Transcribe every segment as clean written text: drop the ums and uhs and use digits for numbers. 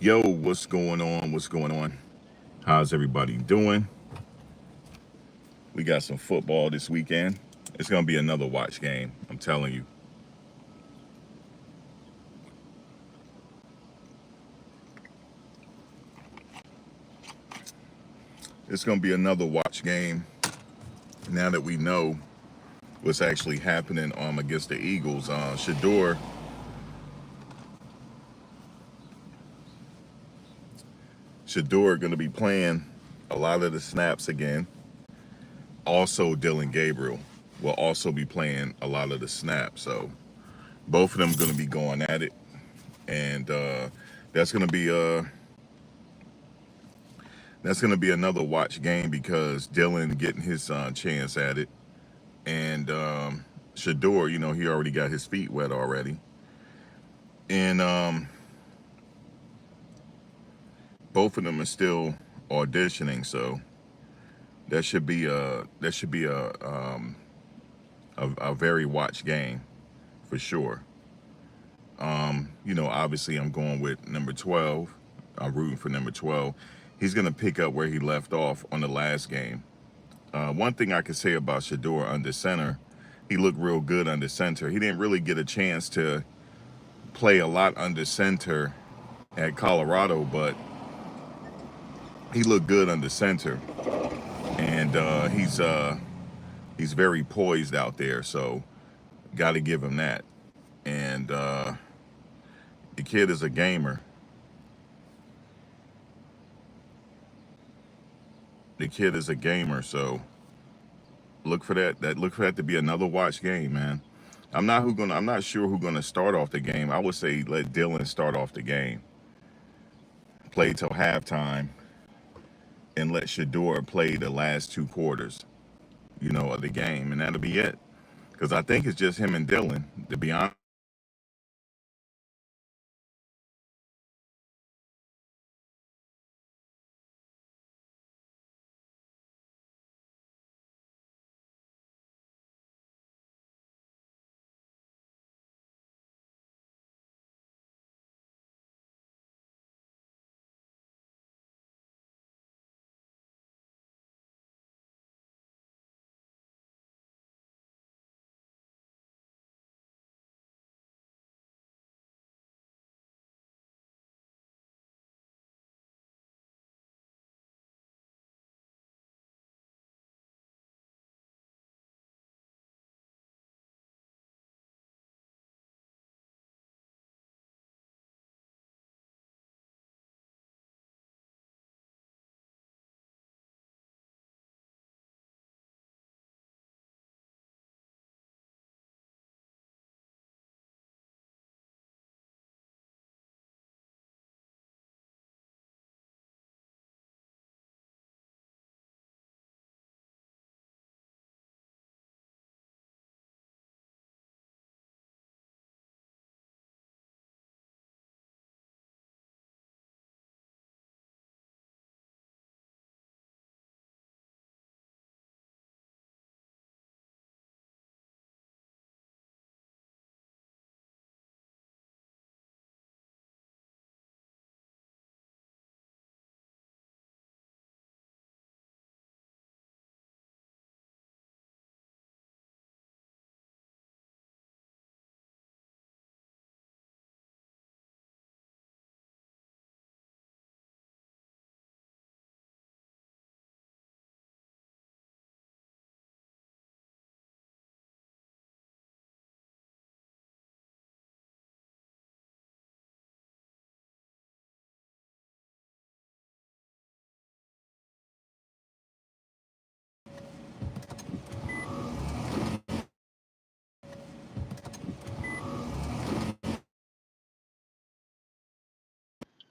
Yo, what's going on? What's going on? How's everybody doing? We got some football this weekend. It's going to be another watch game. I'm telling you. It's going to be another watch game now that we know what's actually happening against the Eagles. Shedeur going to be playing a lot of the snaps again. Also, Dylan Gabriel will also be playing a lot of the snaps. So both of them going to be going at it. And that's going to be another watch game because Dylan getting his chance at it, and Shadeur, he already got his feet wet already, and both of them are still auditioning, so that should be a very watch game for sure. Obviously I'm going with number 12. I'm rooting for number 12. He's gonna pick up where he left off on the last game. One thing I could say about Shadeur under center, he looked real good under center. He didn't really get a chance to play a lot under center at Colorado, but he looked good under center, and he's very poised out there. So, got to give him that. And the kid is a gamer. The kid is a gamer. So look for that. Look for that to be another watch game, man. I'm not sure who's gonna start off the game. I would say let Dylan start off the game, play till halftime, and let Shadeur play the last two quarters, of the game, and that'll be it. Because I think it's just him and Dylan. To be honest,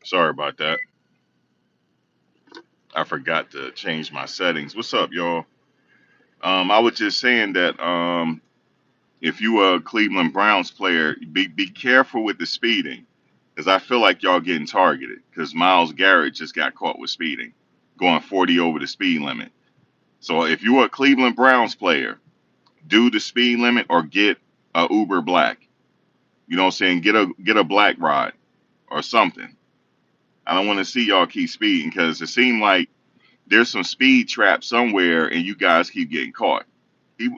sorry about that. I forgot to change my settings. What's up, y'all? I was just saying that if you are a Cleveland Browns player, be careful with the speeding, because I feel like y'all getting targeted. Because Miles Garrett just got caught with speeding, going 40 over the speed limit. So if you are a Cleveland Browns player, do the speed limit or get a Uber Black. You know what I'm saying? Get a black ride or something. I don't want to see y'all keep speeding because it seemed like there's some speed trap somewhere and you guys keep getting caught. He,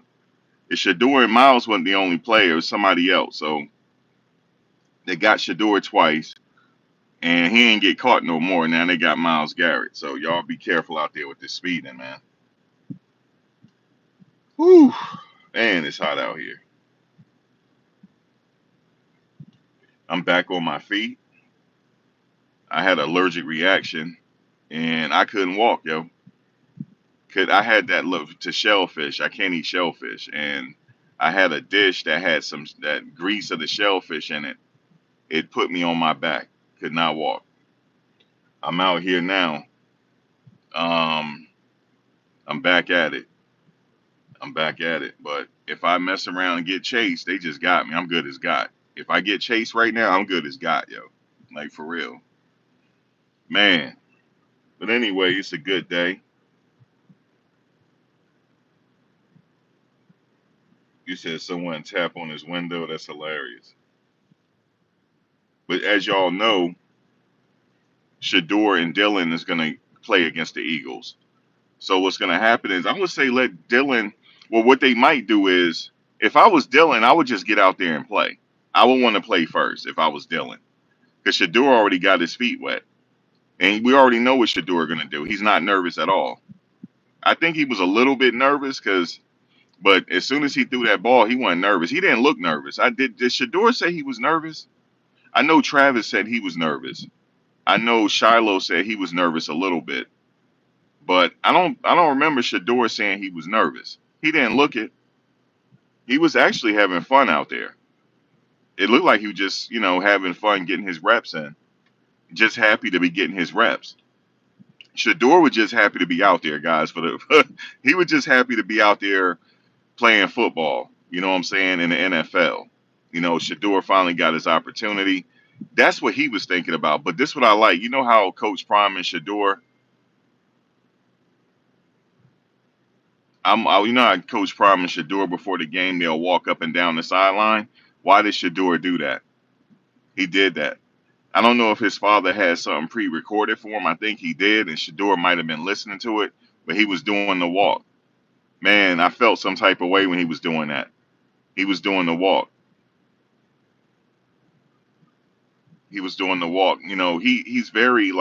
Shadeur and Miles wasn't the only player, it was somebody else. So they got Shadeur twice and he ain't get caught no more. Now they got Miles Garrett. So y'all be careful out there with this speeding, man. Whew. Man, it's hot out here. I'm back on my feet. I had an allergic reaction and I couldn't walk, yo. I had that look to shellfish. I can't eat shellfish. And I had a dish that had some that grease of the shellfish in it. It put me on my back. Could not walk. I'm out here now. Um, I'm back at it. I'm back at it. But if I mess around and get chased, they just got me. I'm good as God. If I get chased right now, I'm good as God, yo. Like for real. Man. But anyway, it's a good day. You said someone tap on his window. That's hilarious. But as y'all know, Shedeur and Dylan is going to play against the Eagles. So what's going to happen is I would say let Dylan. Well, what they might do is if I was Dylan, I would just get out there and play. I would want to play first if I was Dylan because Shedeur already got his feet wet, and we already know what Shedeur going to do. He's not nervous at all. I think he was a little bit nervous but as soon as he threw that ball, he wasn't nervous. He didn't look nervous. Did Shedeur say he was nervous? I know Travis said he was nervous. I know Shiloh said he was nervous a little bit. But I don't remember Shadeur saying he was nervous. He didn't look it. He was actually having fun out there. It looked like he was just, having fun getting his reps in. Just happy to be getting his reps. Shadeur was just happy to be out there, guys. He was just happy to be out there playing football. You know what I'm saying? In the NFL. Shadeur finally got his opportunity. That's what he was thinking about. But this is what I like. You know how Coach Prime and Shadeur, I Coach Prime and Shadeur before the game, they'll walk up and down the sideline. Why did Shadeur do that? He did that. I don't know if his father had something pre-recorded for him. I think he did, and Shadeur might have been listening to it, but he was doing the walk. Man, I felt some type of way when he was doing that. He was doing the walk. He was doing the walk. He's very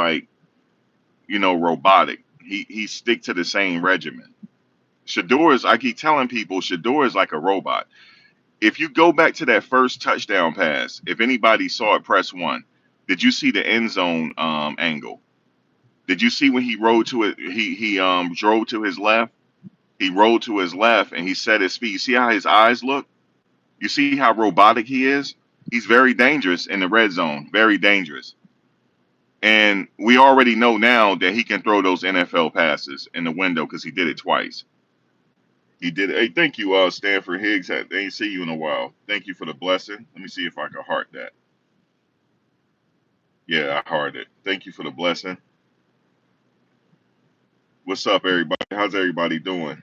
robotic. He stick to the same regimen. I keep telling people, Shadeur is like a robot. If you go back to that first touchdown pass, if anybody saw it, press one. Did you see the end zone angle? Did you see when he rode to it? He drove to his left. He rolled to his left and he set his feet. You see how his eyes look? You see how robotic he is? He's very dangerous in the red zone. Very dangerous. And we already know now that he can throw those NFL passes in the window because he did it twice. He did it. Hey, thank you, Stanford Higgs. I ain't see you in a while. Thank you for the blessing. Let me see if I can heart that. Yeah, I heart it. Thank you for the blessing. What's up, everybody? How's everybody doing?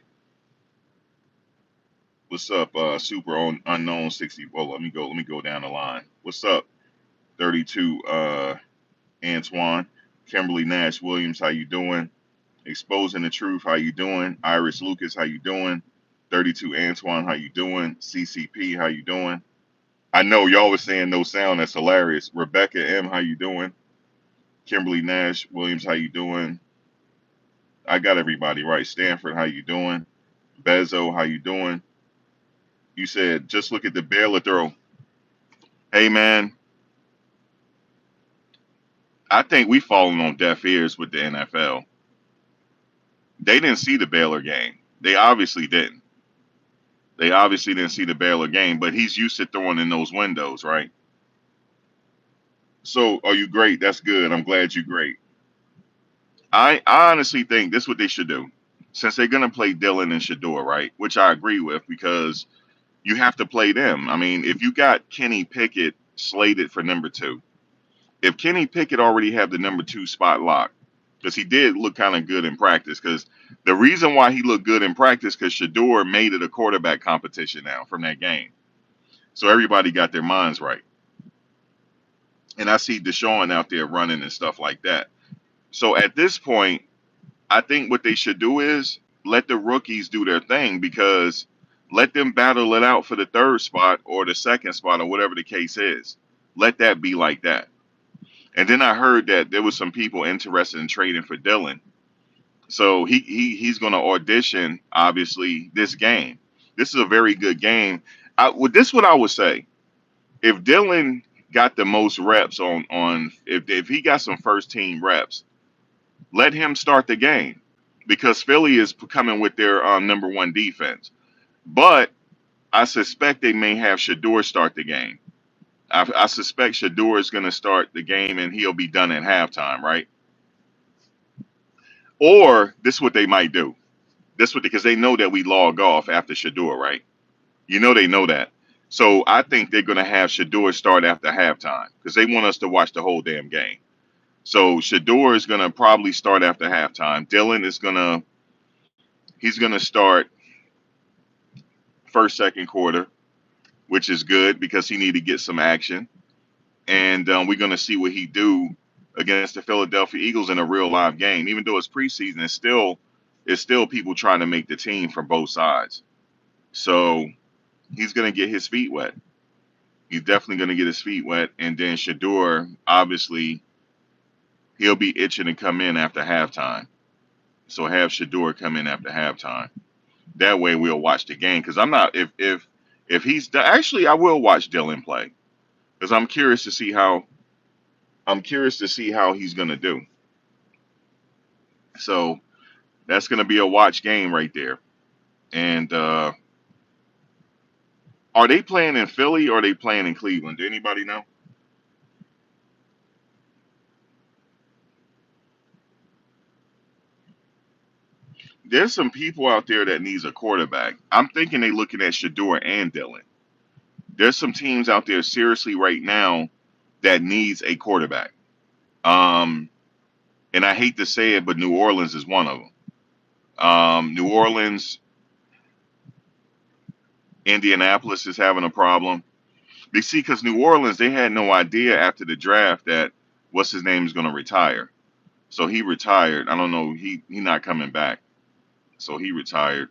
What's up, unknown 60? Well, let me go down the line. What's up, 32? Antoine, Kimberly Nash Williams, how you doing? Exposing the truth, how you doing? Iris Lucas, how you doing? 32 Antoine, how you doing? CCP, how you doing? I know y'all was saying no sound. That's hilarious. Rebecca M, how you doing? Kimberly Nash Williams, how you doing? I got everybody right. Stanford, how you doing? Bezo, how you doing? You said just look at the Baylor throw. Hey man, I think we falling on deaf ears with the NFL. They didn't see the Baylor game. They obviously didn't. They obviously didn't see the Baylor game, but he's used to throwing in those windows, right? So, are you great? That's good. I'm glad you're great. I honestly think this is what they should do. Since they're going to play Dylan and Shadeur, right? Which I agree with because you have to play them. I mean, if you got Kenny Pickett slated for number two, if Kenny Pickett already have the number two spot locked, because he did look kind of good in practice, because the reason why he looked good in practice, because Shadeur made it a quarterback competition now from that game. So everybody got their minds right. and I see Deshaun out there running and stuff like that. So at this point, I think what they should do is let the rookies do their thing, because let them battle it out for the third spot or the second spot or whatever the case is. Let that be like that. And then I heard that there was some people interested in trading for Dylan. So he's going to audition, obviously, this game. This is a very good game. This is what I would say. If Dylan got the most reps if he got some first team reps, let him start the game, because Philly is coming with their number one defense. But I suspect they may have Shedeur start the game. I suspect Shedeur is going to start the game and he'll be done at halftime, right? Or this is what they might do. Because they know that we log off after Shedeur, right? You know they know that. So I think they're going to have Shedeur start after halftime, because they want us to watch the whole damn game. So Shedeur is going to probably start after halftime. Dylan is he's going to start first, second quarter, which is good because he need to get some action. And we're going to see what he do against the Philadelphia Eagles in a real live game. Even though it's preseason, it's still people trying to make the team from both sides. So he's going to get his feet wet. He's definitely going to get his feet wet. And then Shedeur, obviously, he'll be itching to come in after halftime. So have Shedeur come in after halftime. That way we'll watch the game. Because I'm not if he's actually I will watch Dylan play, because I'm curious to see how he's going to do. So that's going to be a watch game right there. And are they playing in Philly or are they playing in Cleveland? Do anybody know? There's some people out there that needs a quarterback. I'm thinking they looking at Shedeur and Dylan. There's some teams out there seriously right now that needs a quarterback. Um, and I hate to say it, but New Orleans is one of them. New Orleans, Indianapolis is having a problem. You see, because New Orleans, they had no idea after the draft that what's his name is going to retire. So he retired. I don't know. He not coming back. So he retired.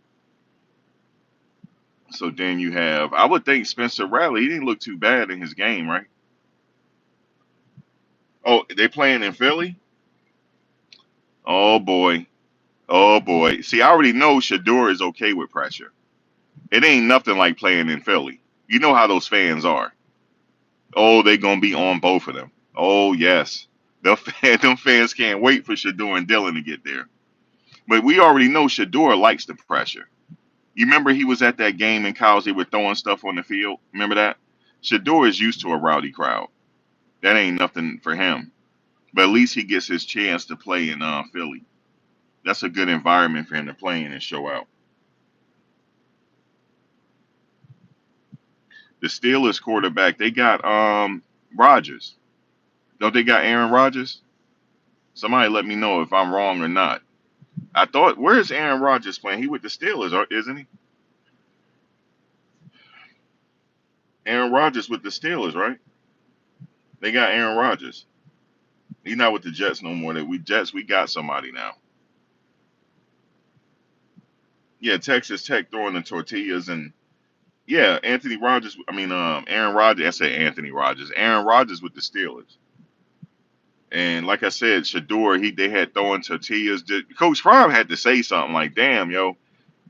So then you have, I would think Spencer Rattler. He didn't look too bad in his game, right? Oh, they playing in Philly? Oh boy. Oh boy. See, I already know Shadeur is okay with pressure. It ain't nothing like playing in Philly. You know how those fans are. Oh, they gonna be on both of them. Oh yes. Them fans can't wait for Shadeur and Dylan to get there. But we already know Shadeur likes the pressure. You remember he was at that game in college, they were throwing stuff on the field? Remember that? Shadeur is used to a rowdy crowd. That ain't nothing for him. But at least he gets his chance to play in Philly. That's a good environment for him to play in and show out. The Steelers quarterback, they got Rodgers. Don't they got Aaron Rodgers? Somebody let me know if I'm wrong or not. I thought, where's Aaron Rodgers playing? He with the Steelers, isn't he? Aaron Rodgers with the Steelers, right? They got Aaron Rodgers. He's not with the Jets no more. We got somebody now. Yeah, Texas Tech throwing the tortillas, and yeah, Anthony Rodgers. I mean, Aaron Rodgers. I say Anthony Rodgers. Aaron Rodgers with the Steelers. And like I said, Shadeur, they had throwing tortillas. Coach Prime had to say something like, "Damn, yo,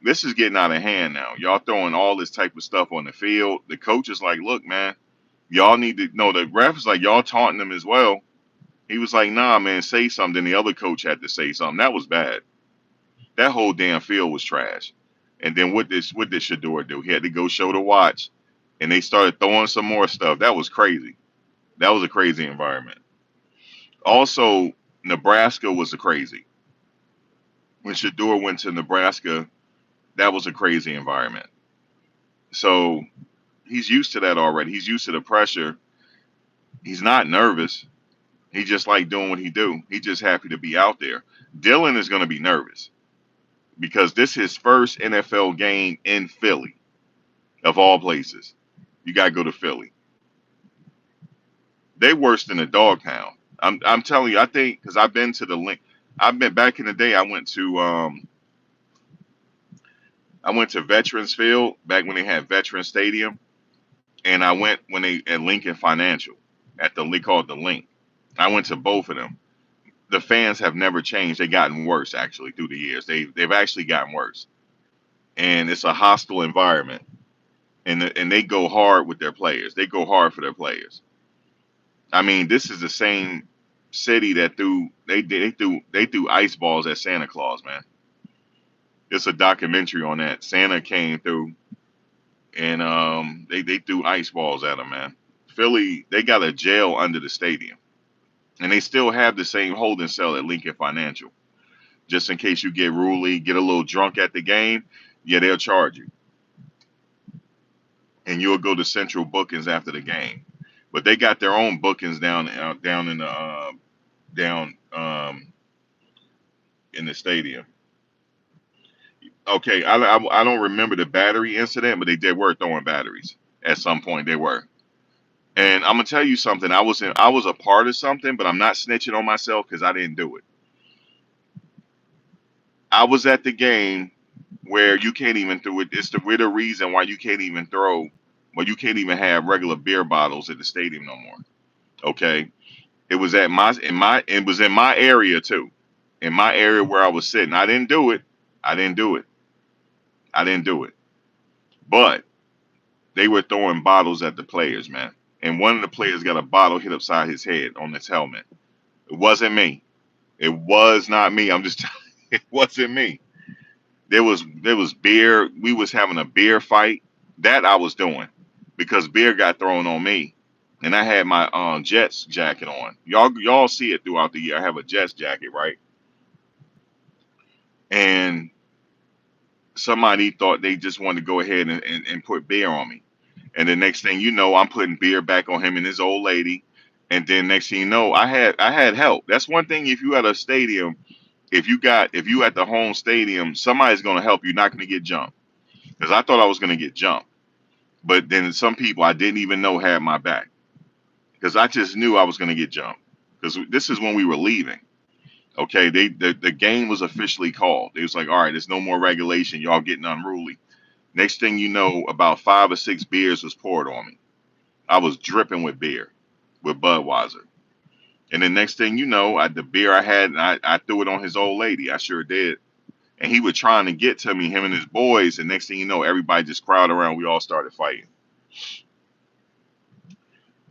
this is getting out of hand now. Y'all throwing all this type of stuff on the field." The coach is like, "Look, man, y'all need to know." The ref is like, "Y'all taunting them as well." He was like, "Nah, man, say something." The other coach had to say something. That was bad. That whole damn field was trash. And then what did Shadeur do? He had to go show the watch, and they started throwing some more stuff. That was crazy. That was a crazy environment. Also, Nebraska was a crazy. When Shadeur went to Nebraska, that was a crazy environment. So he's used to that already. He's used to the pressure. He's not nervous. He just like doing what he do. He just happy to be out there. Dylan is going to be nervous because this is his first NFL game in Philly, of all places. You got to go to Philly. They worse than a dog pound. I'm telling you. I think because I've been to the link. I've been back in the day. I went to Veterans Field back when they had Veterans Stadium, and I went when they at Lincoln Financial at the they called the Link. I went to both of them. The fans have never changed. They've gotten worse actually through the years. They've actually gotten worse, and it's a hostile environment. And they go hard with their players. They go hard for their players. I mean, this is the same city that threw ice balls at Santa Claus, man. It's a documentary on that. Santa came through and they threw ice balls at him, man. Philly, they got a jail under the stadium, and they still have the same holding cell at Lincoln Financial. Just in case you get ruly, get a little drunk at the game, yeah, they'll charge you, and you'll go to central bookings after the game. But they got their own bookings down in the down in the stadium. Okay, I don't remember the battery incident, but they were throwing batteries at some point. They were, and I'm gonna tell you something. I was a part of something, but I'm not snitching on myself because I didn't do it. I was at the game where you can't even throw it. We're the reason why you can't even throw, well, you can't even have regular beer bottles at the stadium no more. Okay, it was it was in my area too, in my area where I was sitting. I didn't do it. I didn't do it. I didn't do it. But they were throwing bottles at the players, man. And one of the players got a bottle hit upside his head on his helmet. It wasn't me. It was not me. I'm just it wasn't me. There was beer. We was having a beer fight. That I was doing because beer got thrown on me. And I had my Jets jacket on. Y'all see it throughout the year. I have a Jets jacket, right? And somebody thought they just wanted to go ahead and put beer on me. And the next thing you know, I'm putting beer back on him and his old lady. And then next thing you know, I had help. That's one thing. If you at a stadium, if you at the home stadium, somebody's gonna help you. Not gonna get jumped. Because I thought I was gonna get jumped, but then some people I didn't even know had my back. Because I just knew I was gonna get jumped. Because this is when we were leaving. Okay, the game was officially called. It was like, all right, there's no more regulation. Y'all getting unruly. Next thing you know, about 5 or 6 beers was poured on me. I was dripping with beer, with Budweiser. And the next thing you know, the beer I had, I threw it on his old lady. I sure did. And he was trying to get to me, him and his boys. And next thing you know, everybody just crowded around. We all started fighting.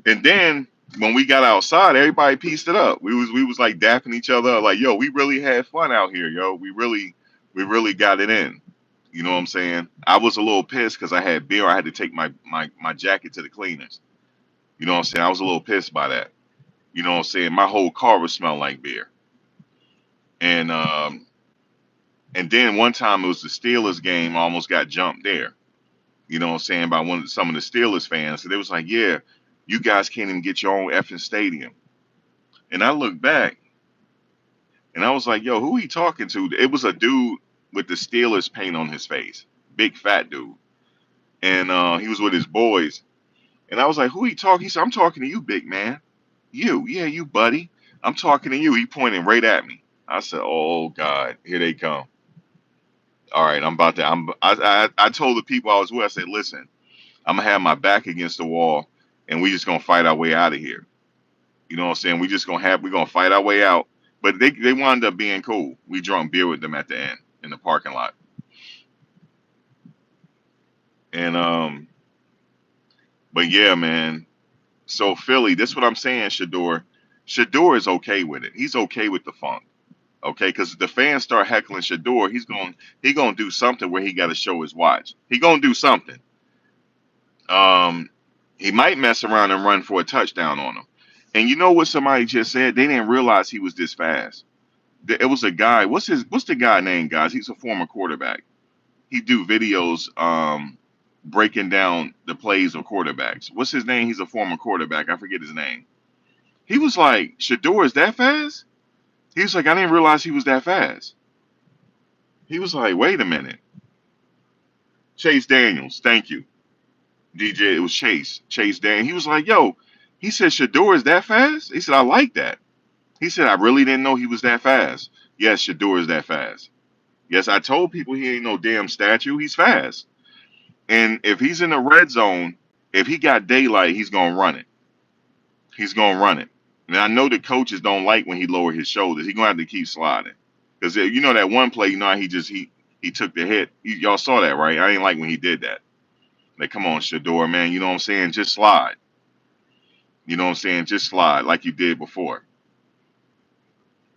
And then when we got outside, everybody pieced it up. We was like dapping each other up, like, yo, we really had fun out here, yo. We really got it in. You know what I'm saying? I was a little pissed because I had beer. I had to take my jacket to the cleaners. You know what I'm saying? I was a little pissed by that. You know what I'm saying? My whole car was smelling like beer. And and then one time it was the Steelers game. I almost got jumped there. You know what I'm saying? By some of the Steelers fans. So they was like, yeah, you guys can't even get your own effing stadium. And I looked back and I was like, yo, who he talking to? It was a dude with the Steelers paint on his face. Big fat dude. And he was with his boys. And I was like, who he talking? He said, I'm talking to you, big man. You, yeah, you, buddy. I'm talking to you. He pointed right at me. I said, oh God, here they come. All right, I'm about to. I told the people I was with, I said, listen, I'm gonna have my back against the wall, and we just gonna fight our way out of here. You know what I'm saying? We're gonna fight our way out. But they wound up being cool. We drunk beer with them at the end in the parking lot. And but yeah, man. So Philly, this is what I'm saying, Shadeur. Shadeur is okay with it. He's okay with the funk. Okay, because if the fans start heckling Shadeur, he gonna do something where he got to show his watch. He gonna do something. Um, he might mess around and run for a touchdown on him. And you know what somebody just said? They didn't realize he was this fast. It was a guy. What's the guy name, guys? He's a former quarterback. He do videos breaking down the plays of quarterbacks. What's his name? He's a former quarterback. I forget his name. He was like, Shadeur is that fast? He was like, I didn't realize he was that fast. He was like, wait a minute. Chase Daniels, thank you. DJ, it was Chase Daniels. He was like, yo, He said, Shedeur is that fast? He said, I like that. He said, I really didn't know he was that fast. Yes, Shedeur is that fast. Yes, I told people he ain't no damn statue. He's fast. And if he's in the red zone, if he got daylight, he's going to run it. He's going to run it. And I know the coaches don't like when he lower his shoulders. He's going to have to keep sliding. Because you know that one play, you know, he took the hit. Y'all saw that, right? I didn't like when he did that. Like, come on, Shador, man. You know what I'm saying? Just slide. You know what I'm saying? Just slide like you did before.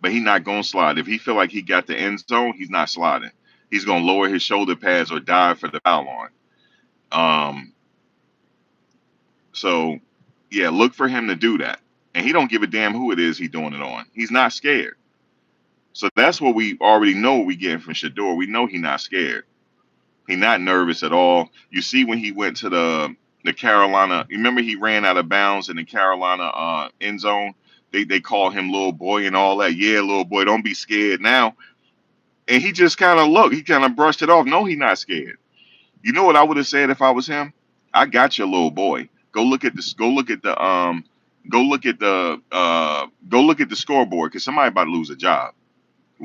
But he's not going to slide. If he feel like he got the end zone, he's not sliding. He's going to lower his shoulder pads or dive for the foul line. So, yeah, look for him to do that. And he don't give a damn who it is he's doing it on. He's not scared. So that's what we already know we getting from Shador. We know he's not scared. He's not nervous at all. You see when he went to the Carolina, you remember he ran out of bounds in the Carolina end zone? They call him little boy and all that. Yeah, little boy, don't be scared now. And he just kind of looked. He kind of brushed it off. No, he's not scared. You know what I would have said if I was him? I got your little boy. Go look at this. Go look at the scoreboard because somebody about to lose a job.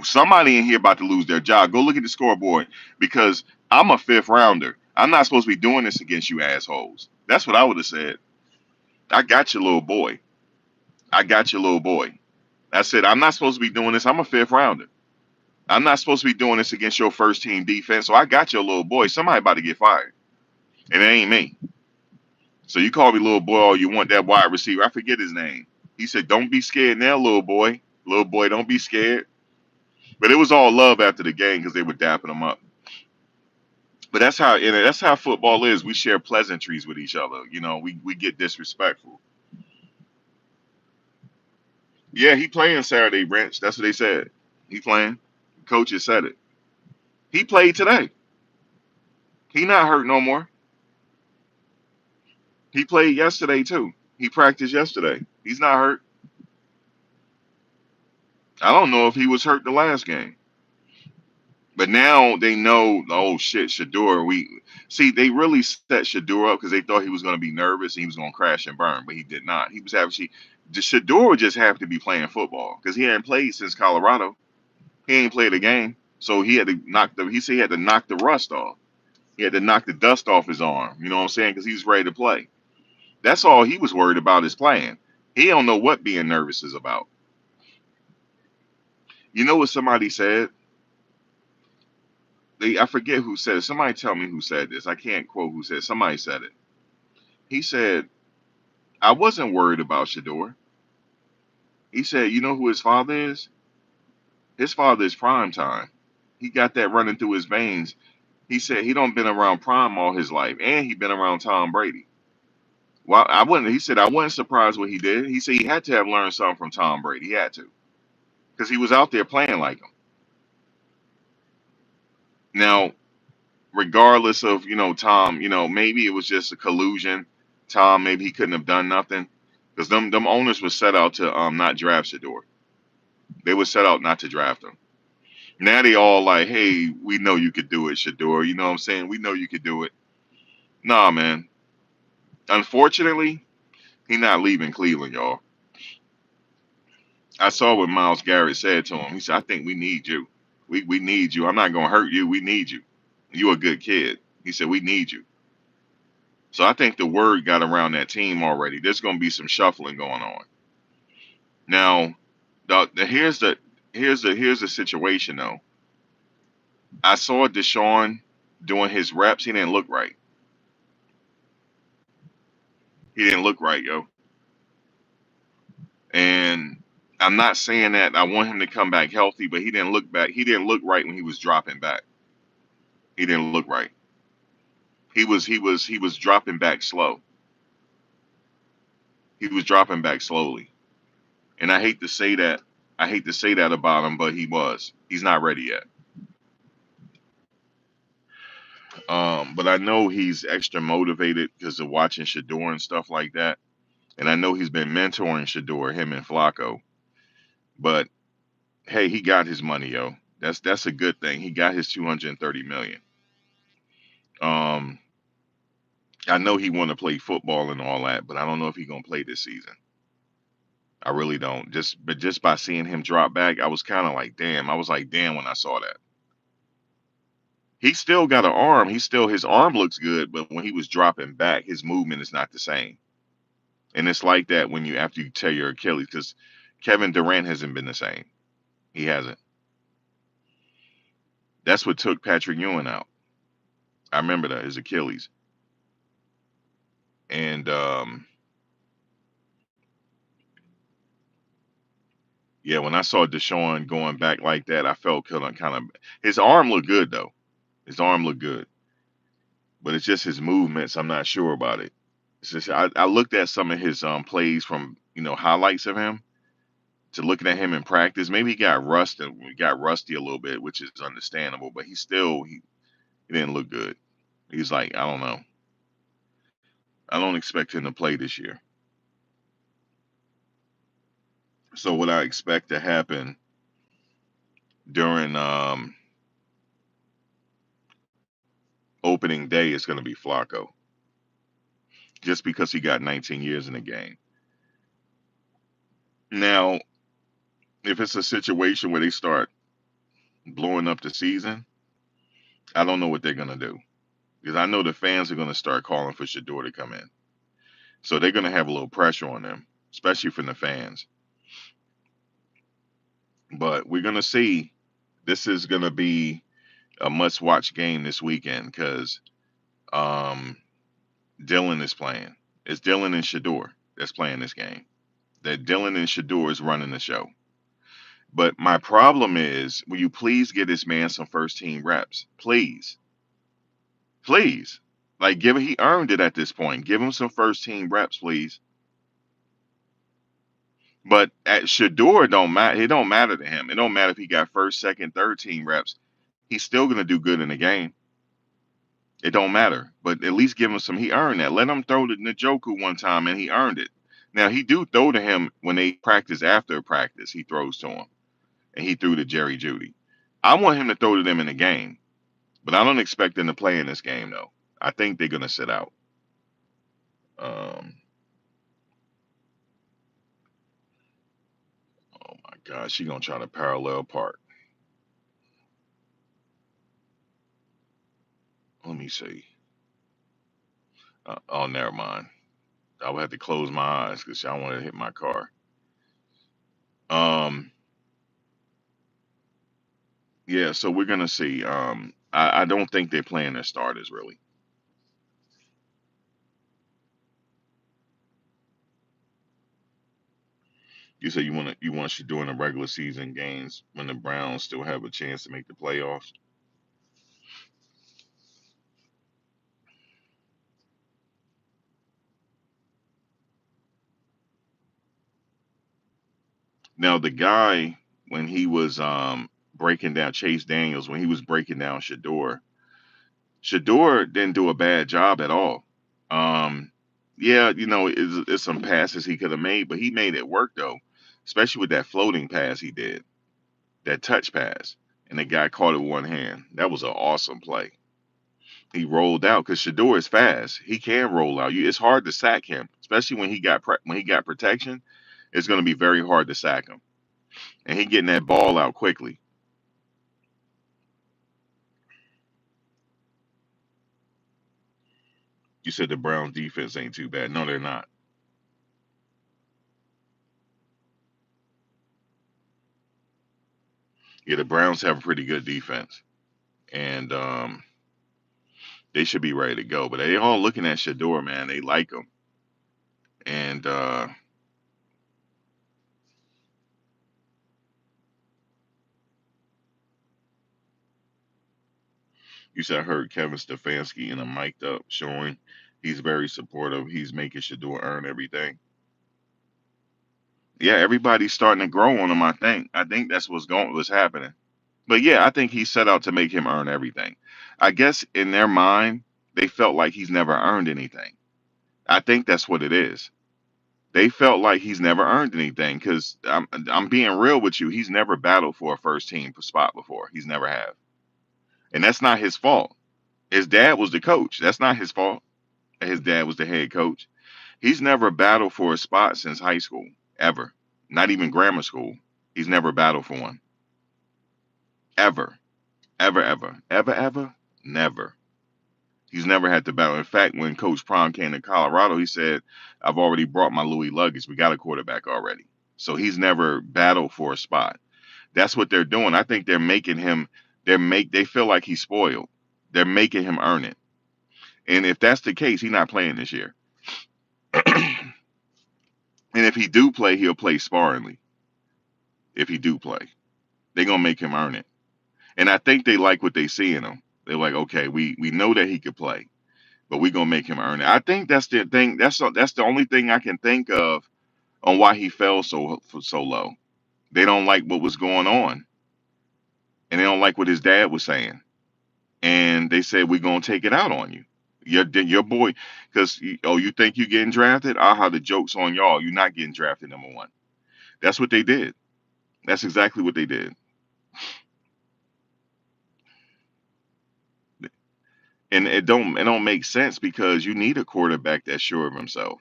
Somebody in here about to lose their job. Go look at the scoreboard because I'm a fifth rounder. I'm not supposed to be doing this against you assholes. That's what I would have said. I got your little boy. I got your little boy. I said I'm not supposed to be doing this. I'm a fifth rounder. I'm not supposed to be doing this against your first team defense. So I got your little boy. Somebody about to get fired. And it ain't me. So you call me little boy all you want, that wide receiver. I forget his name. He said, don't be scared now, little boy. Little boy, don't be scared. But it was all love after the game because they were dapping him up. But that's how football is. We share pleasantries with each other. You know, we get disrespectful. Yeah, he playing Saturday, Branch. That's what they said. He playing. Coaches said it. He played today. He not hurt no more. He played yesterday too. He practiced yesterday. He's not hurt. I don't know if he was hurt the last game. But now they know, oh shit, Shadeur. We see they really set Shadeur up because they thought he was going to be nervous and he was going to crash and burn, but he did not. He was actually, Shadeur just happened to be playing football because he hadn't played since Colorado. He ain't played a game, so he had to knock the. He said he had to knock the rust off. He had to knock the dust off his arm. You know what I'm saying? Because he was ready to play. That's all he was worried about is playing. He don't know what being nervous is about. You know what somebody said? I forget who said it. Somebody tell me who said this. I can't quote who said it. Somebody said it. He said, I wasn't worried about Shador. He said, you know who his father is? His father is prime time. He got that running through his veins. He said he don't been around prime all his life, and he been around Tom Brady. Well, I wasn't. He said I wasn't surprised what he did. He said he had to have learned something from Tom Brady. He had to, because he was out there playing like him. Now, regardless of Tom, maybe it was just a collusion. Tom, maybe he couldn't have done nothing, because them owners were set out to not draft Shedeur. They were set out not to draft him. Now they all like, hey, we know you could do it, Shedeur. You know what I'm saying? We know you could do it. Nah, man. Unfortunately, he not leaving Cleveland, y'all. I saw what Myles Garrett said to him. He said, I think we need you. We need you. I'm not gonna hurt you. We need you. You a good kid. He said, we need you. So I think the word got around that team already. There's gonna be some shuffling going on. Now, here's the situation though. I saw Deshaun doing his reps. He didn't look right. He didn't look right, yo. And I'm not saying that I want him to come back healthy, but he didn't look back. He didn't look right when he was dropping back. He didn't look right. He was dropping back slow. He was dropping back slowly. And I hate to say that. I hate to say that about him, but he was. He's not ready yet. But I know he's extra motivated because of watching Shador and stuff like that. And I know he's been mentoring Shador, him and Flacco. But hey, he got his money, yo. That's a good thing. He got his 230 million. Um, I know he want to play football and all that, but I don't know if he's gonna play this season. I really don't. Just by seeing him drop back, I was kind of like, damn. I was like, damn when I saw that. He still got an arm. His arm looks good, but when he was dropping back, his movement is not the same. And it's like that when you after you tear your Achilles, because Kevin Durant hasn't been the same. He hasn't. That's what took Patrick Ewing out. I remember that, his Achilles. And yeah, when I saw Deshaun going back like that, I felt kind of his arm looked good though. His arm looked good, but it's just his movements. I'm not sure about it. It's just I looked at some of his plays from highlights of him to looking at him in practice. Maybe he got rusty a little bit, which is understandable. But he didn't look good. He's like, I don't know. I don't expect him to play this year. So what I expect to happen during opening day is going to be Flacco, just because he got 19 years in the game. Now, if it's a situation where they start blowing up the season, I don't know what they're going to do, because I know the fans are going to start calling for Shedeur to come in. So they're going to have a little pressure on them, especially from the fans. But we're going to see. This is going to be a must-watch game this weekend because um, Dylan is playing. It's Dylan and Shadeur that's playing this game. That Dylan and Shadeur is running the show. But my problem is, will you please give this man some first team reps? Please. Please. Like, he earned it at this point. Give him some first team reps, please. But at Shadeur, don't matter. It don't matter to him. It don't matter if he got first, second, third team reps. He's still gonna do good in the game. It don't matter. But at least give him some. He earned that. Let him throw to Njoku one time, and he earned it. Now he do throw to him when they practice after practice. He throws to him, and he threw to Jerry Judy. I want him to throw to them in the game, but I don't expect them to play in this game though. I think they're gonna sit out. Um, oh my God, she gonna try to parallel park. Let me see. Oh, never mind. I would have to close my eyes because I want to hit my car. Um, yeah, so we're gonna see. I don't think they're playing their starters really. You say you want you doing the regular season games when the Browns still have a chance to make the playoffs. Now the guy when he was breaking down Chase Daniels when he was breaking down Shedeur didn't do a bad job at all. Um, yeah, it's some passes he could have made, but he made it work though, especially with that floating pass he did, that touch pass, and the guy caught it with one hand. That was an awesome play. He rolled out because Shedeur is fast. He can roll out. It's hard to sack him, especially when he got protection. It's going to be very hard to sack him, and he getting that ball out quickly. You said the Browns defense ain't too bad. No, they're not. Yeah, the Browns have a pretty good defense, and they should be ready to go. But they all looking at Shador, man. They like him, and you said I heard Kevin Stefanski in a mic'd up showing he's very supportive. He's making Shador earn everything. Yeah, everybody's starting to grow on him. I think that's what's happening. But yeah, I think he set out to make him earn everything. I guess in their mind, they felt like he's never earned anything. I think that's what it is. They felt like he's never earned anything because I'm being real with you. He's never battled for a first team spot before. He's never have, and that's not his fault. His dad was the coach. That's not his fault. His dad was the head coach. He's never battled for a spot since high school, ever. Not even grammar school. He's never battled for one. Ever. Ever, ever. Ever, ever? Never. He's never had to battle. In fact, when Coach Prom came to Colorado, he said, I've already brought my Louis luggage. We got a quarterback already. So he's never battled for a spot. That's what they're doing. I think they're making him, they feel like he's spoiled. They're making him earn it. And if that's the case, he's not playing this year. And if he do play, he'll play sparingly. If he do play, they're gonna make him earn it. And I think they like what they see in him. They're like, okay, we know that he could play, but we're gonna make him earn it. I think that's the thing. That's the only thing I can think of on why he fell so low. They don't like what was going on, and they don't like what his dad was saying. And they said we're gonna take it out on you. Your boy, because you think you're getting drafted? Aha, the joke's on y'all. You're not getting drafted number one. That's what they did. That's exactly what they did. And it don't make sense because you need a quarterback that's sure of himself.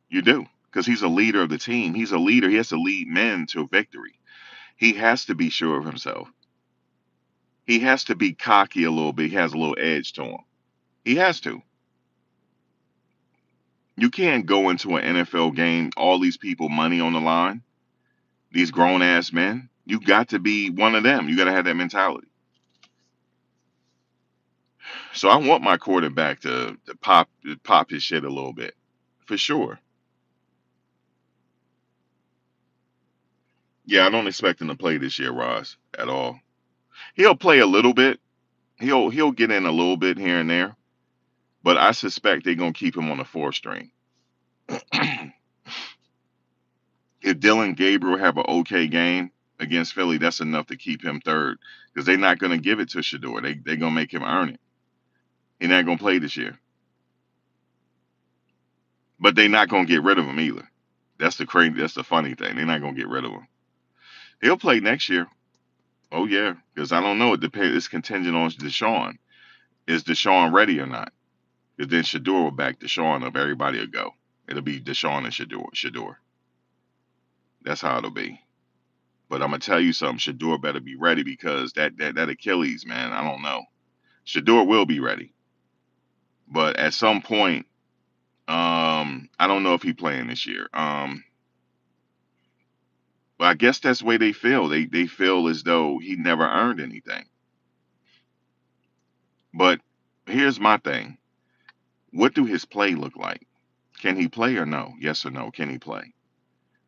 You do. Because he's a leader of the team. He's a leader. He has to lead men to victory. He has to be sure of himself. He has to be cocky a little bit. He has a little edge to him. He has to. You can't go into an NFL game, all these people money on the line, these grown ass men. You got to be one of them. You got to have that mentality. So I want my quarterback to pop his shit a little bit, for sure. Yeah, I don't expect him to play this year, Ross, at all. He'll play a little bit. He'll get in a little bit here and there, but I suspect they're gonna keep him on the fourth string. If Dylan Gabriel have an okay game against Philly, that's enough to keep him third because they're not gonna give it to Shedeur. They're gonna make him earn it. He's not gonna play this year, but they're not gonna get rid of him either. That's the crazy. That's the funny thing. They're not gonna get rid of him. He'll play next year. Oh yeah, because I don't know. It depends. It's contingent on Deshaun. Is Deshaun ready or not? Because then Shadeur will back Deshaun up. Everybody will go. It'll be Deshaun and Shadeur. That's how it'll be. But I'm gonna tell you something. Shadeur better be ready because that Achilles, man. I don't know. Shadeur will be ready, but at some point, I don't know if he playing this year. But I guess that's the way they feel. They feel as though he never earned anything. But here's my thing. What do his play look like? Can he play or no? Yes or no? Can he play?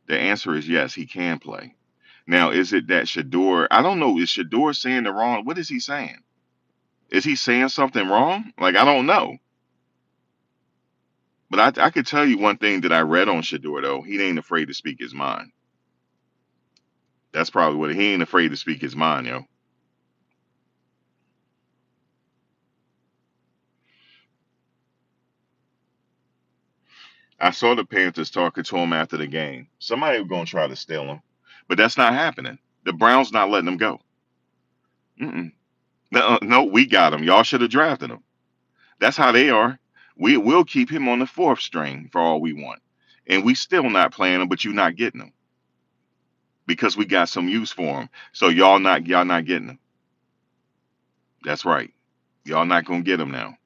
The answer is yes, he can play. Now, is it that Shedeur? I don't know. Is Shedeur saying the wrong? What is he saying? Is he saying something wrong? Like, I don't know. But I could tell you one thing that I read on Shedeur, though. He ain't afraid to speak his mind. That's probably what he ain't afraid to speak his mind, yo. I saw the Panthers talking to him after the game. Somebody was going to try to steal him, but that's not happening. The Browns not letting him go. Mm-mm. No, no, we got him. Y'all should have drafted him. That's how they are. Will keep him on the fourth string for all we want, and we still not playing him. But you not getting him because we got some use for him. So y'all not getting him. That's right. Y'all not gonna get him now.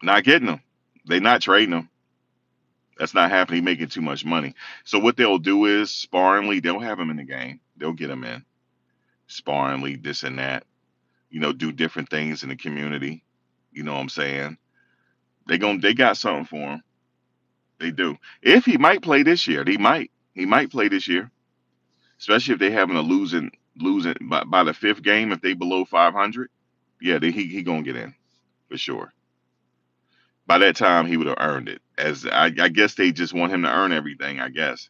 Not getting him. They not trading him. That's not happening. He making too much money. So what they'll do is sparingly they'll have him in the game. They'll get him in sparingly, this and that. Do different things in the community. You know what I'm saying? They got something for him. They do. If he might play this year, he might play this year, especially if they having a losing by the fifth game. If they below 500, yeah, he gonna get in for sure. By that time, he would have earned it. As I guess they just want him to earn everything. I guess,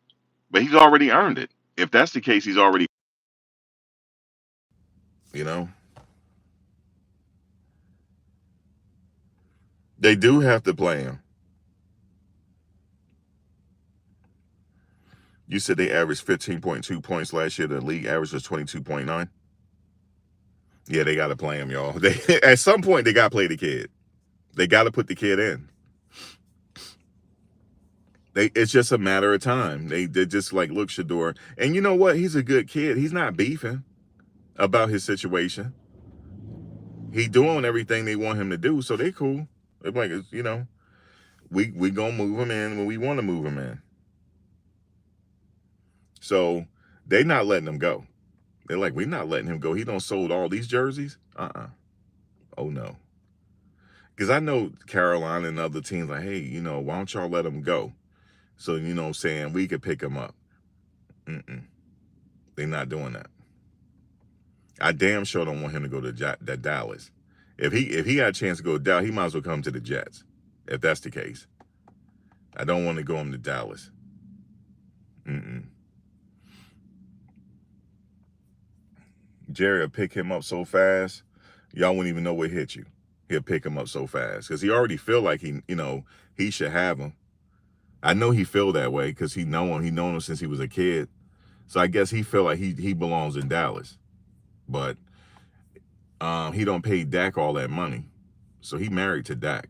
but he's already earned it. If that's the case, he's already. You know, they do have to play him. You said they averaged 15.2 points last year. The league average was 22.9. Yeah, they got to play him, y'all. They at some point they got to play the kid. They got to put the kid in. It's just a matter of time. They just like, look, Shedeur, and you know what? He's a good kid. He's not beefing about his situation. He doing everything they want him to do, so they cool. They're like, we gonna move him in when we want to move him in. So they not letting him go. They're like, we're not letting him go. He don't sold all these jerseys. Oh no. Because I know Carolina and other teams like, hey, why don't y'all let him go? So what I'm saying, we could pick him up. They're not doing that. I damn sure don't want him to go to Dallas. If he got a chance to go to Dallas, he might as well come to the Jets. If that's the case, I don't want to go him to Dallas. Jerry will pick him up so fast, y'all wouldn't even know what hit you. He'll pick him up so fast because he already feel like he should have him. I know he feel that way because he know him. He known him since he was a kid. So I guess he feel like he belongs in Dallas, but he don't pay Dak all that money, so he married to Dak.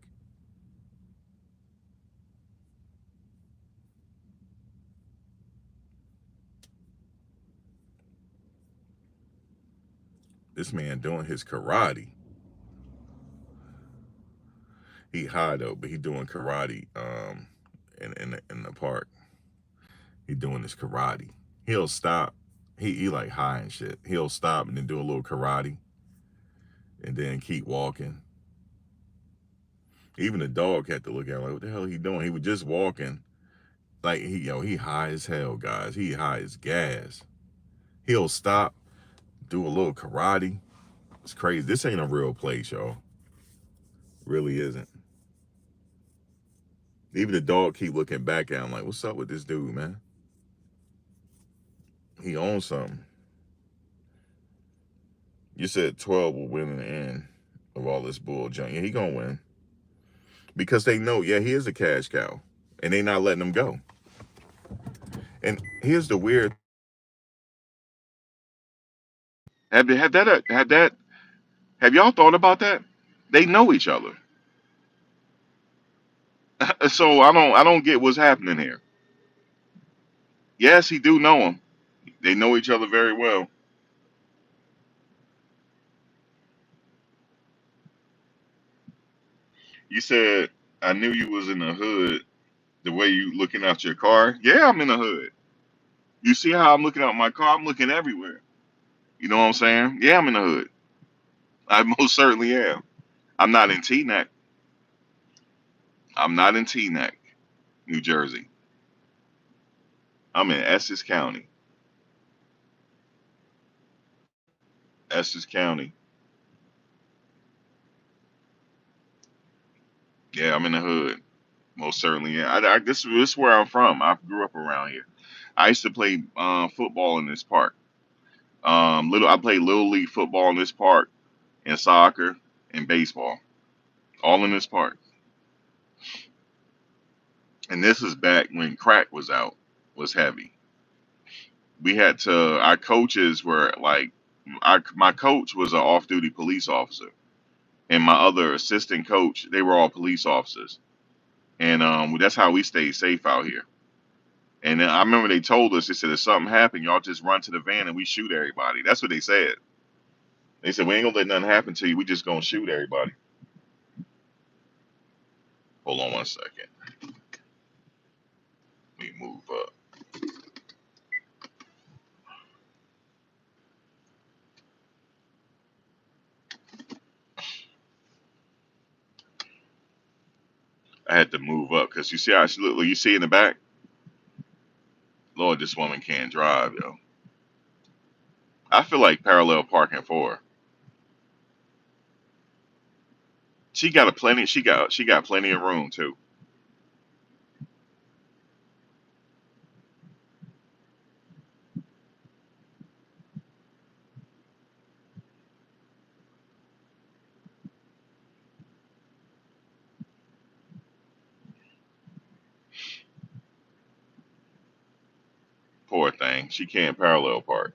This man doing his karate. He high though, but he doing karate in the park. He doing his karate. He'll stop. He like high and shit. He'll stop and then do a little karate and then keep walking. Even the dog had to look at him like, what the hell he doing? He was just walking. Like he high as hell, guys. He high as gas. He'll stop, do a little karate. It's crazy. This ain't a real place, y'all. Really isn't. Even the dog keep looking back at him like, what's up with this dude, man? He owns something. You said 12 will win in the end of all this bull junk. Yeah, he gonna win. Because they know, yeah, he is a cash cow. And they not letting him go. And here's the weird. Have y'all thought about that? They know each other. So I don't get what's happening here. Yes, he do know him. They know each other very well. You said I knew you was in the hood the way you looking out your car. Yeah, I'm in the hood. You see how I'm looking out my car? I'm looking everywhere. You know what I'm saying? Yeah, I'm in the hood. I most certainly am. I'm not in Teaneck. I'm not in Teaneck, New Jersey. I'm in Essex County. Essex County. Yeah, I'm in the hood. Most certainly. Yeah. This is where I'm from. I grew up around here. I used to play football in this park. I played little league football in this park, and soccer and baseball, all in this park. And this is back when crack was heavy. We had to. Our coaches were like, my coach was an off-duty police officer, and my other assistant coach, they were all police officers, and that's how we stayed safe out here. And then I remember they told us, they said, if something happened, y'all just run to the van and we shoot everybody. That's what they said. They said, we ain't gonna let nothing happen to you. We just gonna shoot everybody. Hold on one second. Let me move up. I had to move up because you see how she look. You see in the back? Lord, this woman can't drive, yo. I feel like parallel parking for her. She got a plenty. She got plenty of room too. Poor thing. She can't parallel park.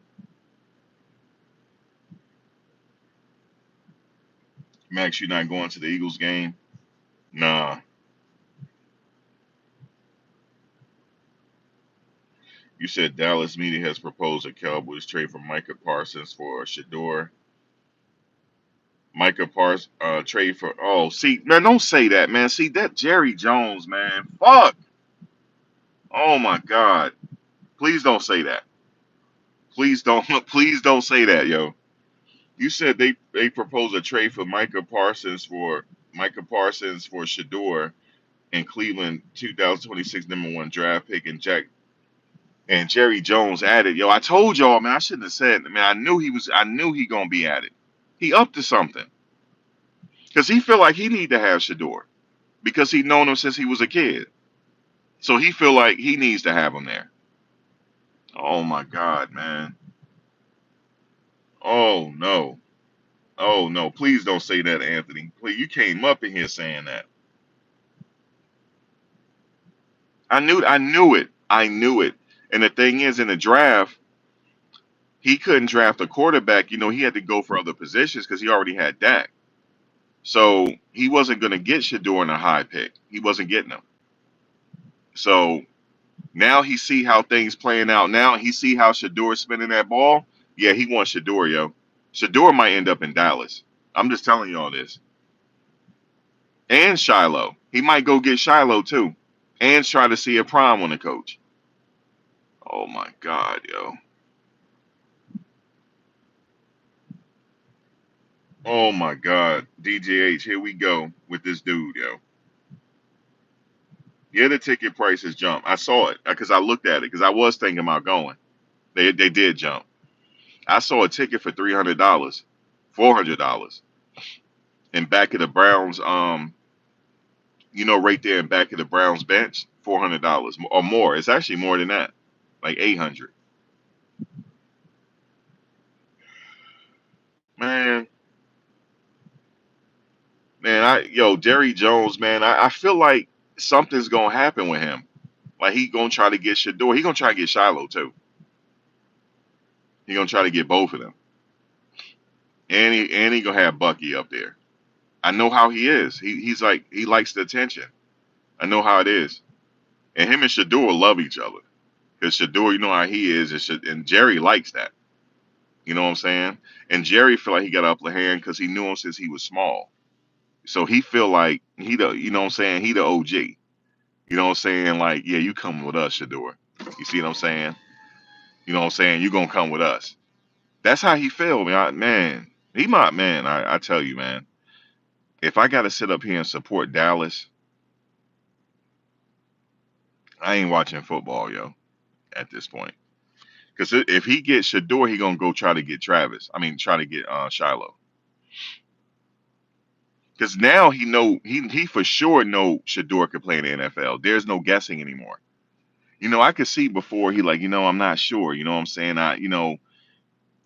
Max, you not going to the Eagles game? Nah. You said Dallas media has proposed a Cowboys trade for Micah Parsons for Shedeur. Micah Parsons trade for see, man, don't say that, man. See that Jerry Jones, man. Fuck. Oh my God. Please don't say that. Please don't please don't say that, yo. You said they proposed a trade for Micah Parsons for Shadeur in Cleveland 2026 #1 draft pick and Jerry Jones added. Yo, I told y'all, man, I shouldn't have said, man, I knew he gonna be at it. He up to something. Cause he feel like he need to have Shadeur. Because he known him since he was a kid. So he feel like he needs to have him there. Oh my God, man. Oh no. Oh no. Please don't say that, Anthony. Please, you came up in here saying that. I knew it. I knew it. And the thing is, in the draft, he couldn't draft a quarterback. You know, he had to go for other positions because he already had Dak. So he wasn't going to get Shador in a high pick. He wasn't getting him. So now he see how things playing out. Now he see how Shador's spinning that ball. Yeah, he wants Shador, yo. Shador might end up in Dallas. I'm just telling you all this. And Shiloh. He might go get Shiloh too. And try to see a prime on the coach. Oh my God, yo. Oh my God. DJH, here we go with this dude, yo. Yeah, the ticket prices jumped. I saw it because I looked at it because I was thinking about going. They did jump. I saw a ticket for $300, $400, in back of the Browns. Right there in back of the Browns bench, $400 or more. It's actually more than that, like 800. Man, Jerry Jones, man. I feel like something's gonna happen with him. Like he gonna try to get Shador. He gonna try to get Shiloh too. He gonna try to get both of them. And he gonna have Bucky up there. I know how he is. He's like he likes the attention. I know how it is. And him and Shador love each other. Because Shador, you know how he is, and Jerry likes that. You know what I'm saying? And Jerry feel like he got upper hand because he knew him since he was small. So he feel like you know what I'm saying? He the OG. You know what I'm saying? Like, yeah, you come with us, Shador. You see what I'm saying? You know what I'm saying? You gonna come with us. That's how he feel, man. He my man. I tell you, man. If I gotta sit up here and support Dallas, I ain't watching football, yo, at this point. Because if he gets Shador, he gonna go try to get Travis. I mean, try to get Shiloh. Because now he for sure know Shador could play in the NFL. There's no guessing anymore. I could see before he like, I'm not sure. You know what I'm saying?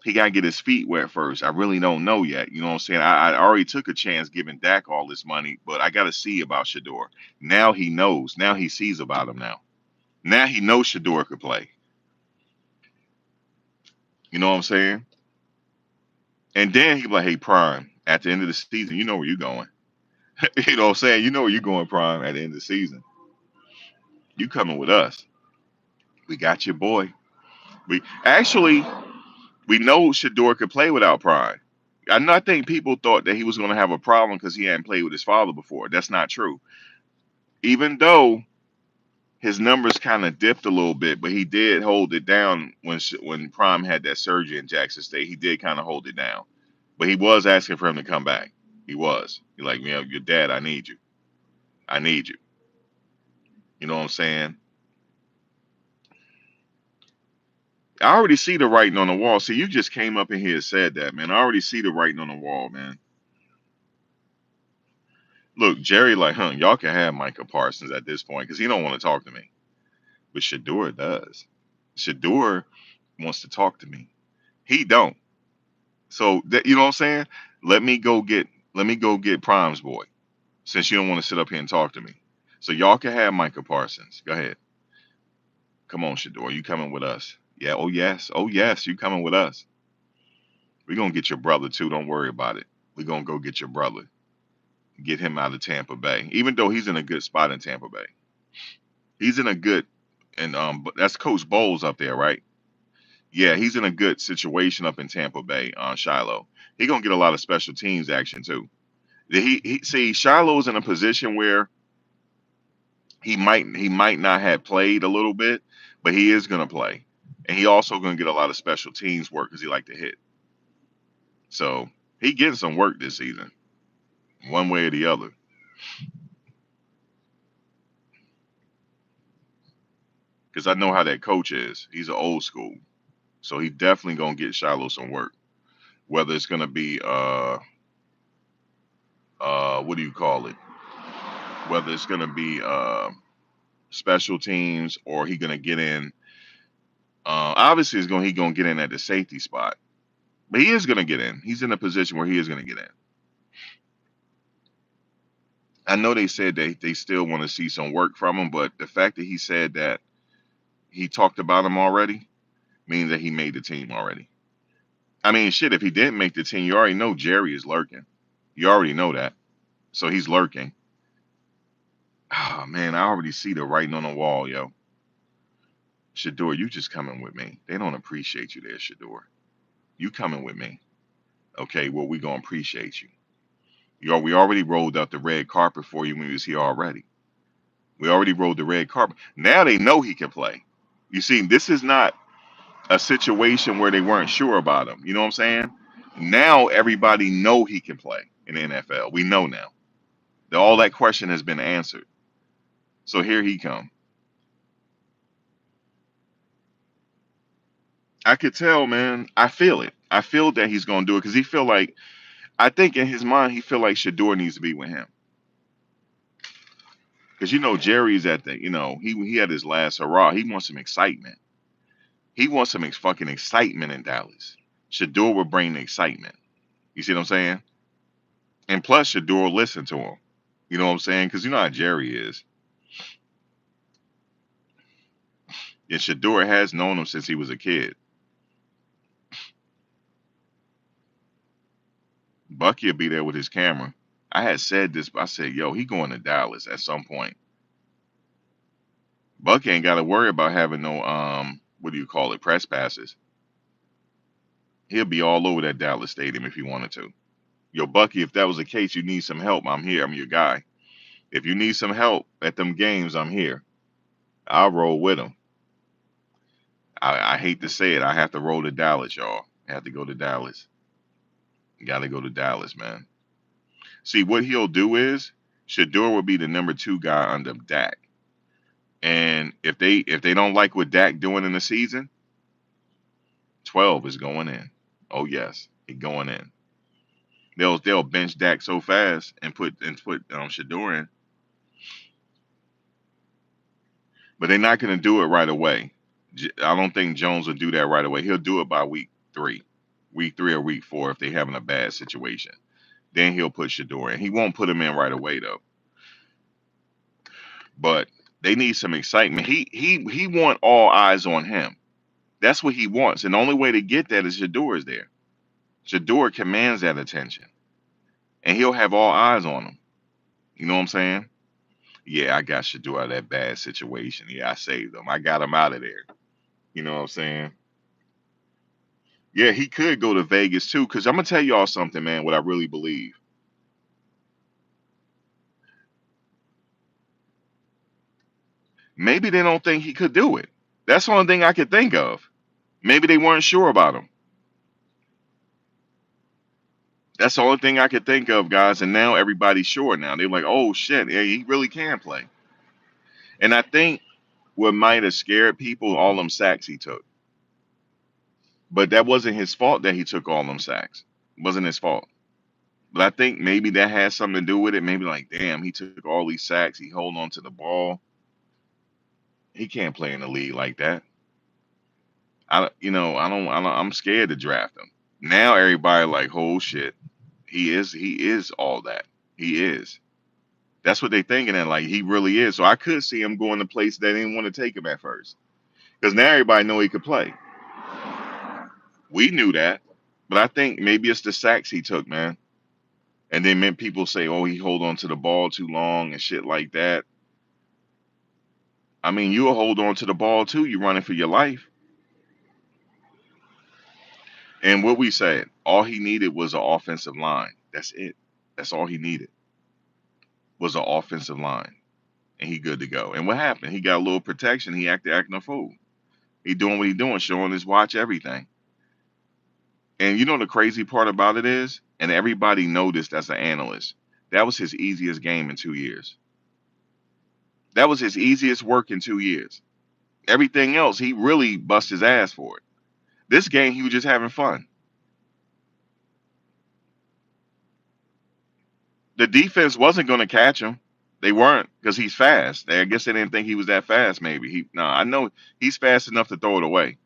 He gotta get his feet wet first. I really don't know yet. You know what I'm saying? I already took a chance giving Dak all this money, but I gotta see about Shador. Now he knows. Now he sees about him now. Now he knows Shador could play. You know what I'm saying? And then he be like, hey, Prime, at the end of the season, you know where you're going. You know what I'm saying? You know where you're going, Prime, at the end of the season. You coming with us. We got your boy. We know Shador could play without Prime. I think people thought that he was going to have a problem because he hadn't played with his father before. That's not true. Even though his numbers kind of dipped a little bit, but he did hold it down when Prime had that surgery in Jackson State. He did kind of hold it down, but he was asking for him to come back. He was. He like, your dad, I need you. I need you. You know what I'm saying? I already see the writing on the wall. See, you just came up in here and said that, man. I already see the writing on the wall, man. Look, Jerry, like, y'all can have Micah Parsons at this point because he don't want to talk to me. But Shedeur does. Shedeur wants to talk to me. He don't. So you know what I'm saying? Let me go get Prime's boy, since you don't want to sit up here and talk to me. So y'all can have Micah Parsons. Go ahead. Come on, Shedeur. You coming with us? Yeah. Oh yes. Oh yes. You coming with us? We're gonna get your brother too. Don't worry about it. We're gonna go get your brother. get him out of Tampa Bay. Even though he's in a good spot in Tampa Bay, he's in a good and but that's Coach Bowles up there, right? Yeah, he's in a good situation up in Tampa Bay on Shiloh. He gonna get a lot of special teams action too. He see Shiloh's in a position where he might not have played a little bit, but he is gonna play, and he also gonna get a lot of special teams work because he like to hit. So he getting some work this season, one way or the other. Because I know how that coach is. He's an old school, so he definitely gonna get Shiloh some work. Whether it's gonna be what do you call it? Whether it's gonna be special teams or he gonna get in. Obviously, he gonna get in at the safety spot, but he is gonna get in. He's in a position where he is gonna get in. I know they said they still want to see some work from him, but the fact that he said that he talked about him already means that he made the team already. I mean, shit, if he didn't make the team, you already know Jerry is lurking. You already know that. So he's lurking. Oh, man, I already see the writing on the wall, yo. Shedeur, you just coming with me. They don't appreciate you there, Shedeur. You coming with me. Okay, well, we going to appreciate you. We already rolled out the red carpet for you when you was here already. We already rolled the red carpet. Now they know he can play. You see, this is not a situation where they weren't sure about him. You know what I'm saying? Now everybody know he can play in the NFL. We know now. All that question has been answered. So here he come. I could tell, man. I feel it. I feel that he's gonna do it because he feel like I think in his mind he feel like Shadeur needs to be with him. Because Jerry's at the he had his last hurrah. He wants some excitement. He wants some fucking excitement in Dallas. Shadeur will bring the excitement. You see what I'm saying? And plus Shadeur will listen to him. You know what I'm saying? Because you know how Jerry is. And Shadeur has known him since he was a kid. Bucky will be there with his camera. I had said this, but I said, yo, he going to Dallas at some point. Bucky ain't got to worry about having no what do you call it, press passes. He'll be all over that Dallas stadium if he wanted to. Yo, Bucky, if that was the case, you need some help, I'm here. I'm your guy. If you need some help at them games, I'm here. I'll roll with him. I hate to say it, I have to roll to Dallas, y'all. I have to go to Dallas. You got to go to Dallas, man. See, what he'll do is Shadeur will be the number 2 guy under Dak. And if they don't like what Dak doing in the season, 12 is going in. Oh yes, he's going in. They'll bench Dak so fast and put Shedeur in, but they're not going to do it right away. I don't think Jones will do that right away. He'll do it by week three or week 4 if they're having a bad situation. Then he'll put Shedeur in. He won't put him in right away though. But they need some excitement. He want all eyes on him. That's what he wants, and the only way to get that is Shedeur is there. Shedeur commands that attention, and he'll have all eyes on him. You know what I'm saying? Yeah, I got Shedeur out of that bad situation. Yeah, I saved him. I got him out of there. You know what I'm saying? Yeah, he could go to Vegas too, because I'm gonna tell y'all something, man, what I really believe. Maybe they don't think he could do it. That's the only thing I could think of. Maybe they weren't sure about him. That's the only thing I could think of, guys. And now everybody's sure now. They're like, oh shit, yeah, he really can play. And I think what might have scared people, all them sacks he took. But that wasn't his fault that he took all them sacks. It wasn't his fault. But I think maybe that has something to do with it. Maybe like, damn, he took all these sacks. He hold on to the ball. He can't play in the league like that. I'm scared to draft him. Now everybody like, oh shit, he is all that. He is. That's what they thinking that like he really is. So I could see him going to places that didn't want to take him at first. Because now everybody know he could play. We knew that. But I think maybe it's the sacks he took, man. And then people say, oh, he hold on to the ball too long and shit like that. I mean, you'll hold on to the ball too. You're running for your life. And what we said, all he needed was an offensive line. That's it. That's all he needed was an offensive line. And he good to go. And what happened? He got a little protection. He acting a fool. He doing what he doing, showing his watch, everything. And you know the crazy part about it is, and everybody noticed as an analyst, that was his easiest game in 2 years. That was his easiest work in 2 years. Everything else, he really bust his ass for it. This game, he was just having fun. The defense wasn't going to catch him. They weren't because he's fast. I guess they didn't think he was that fast. Maybe I know he's fast enough to throw it away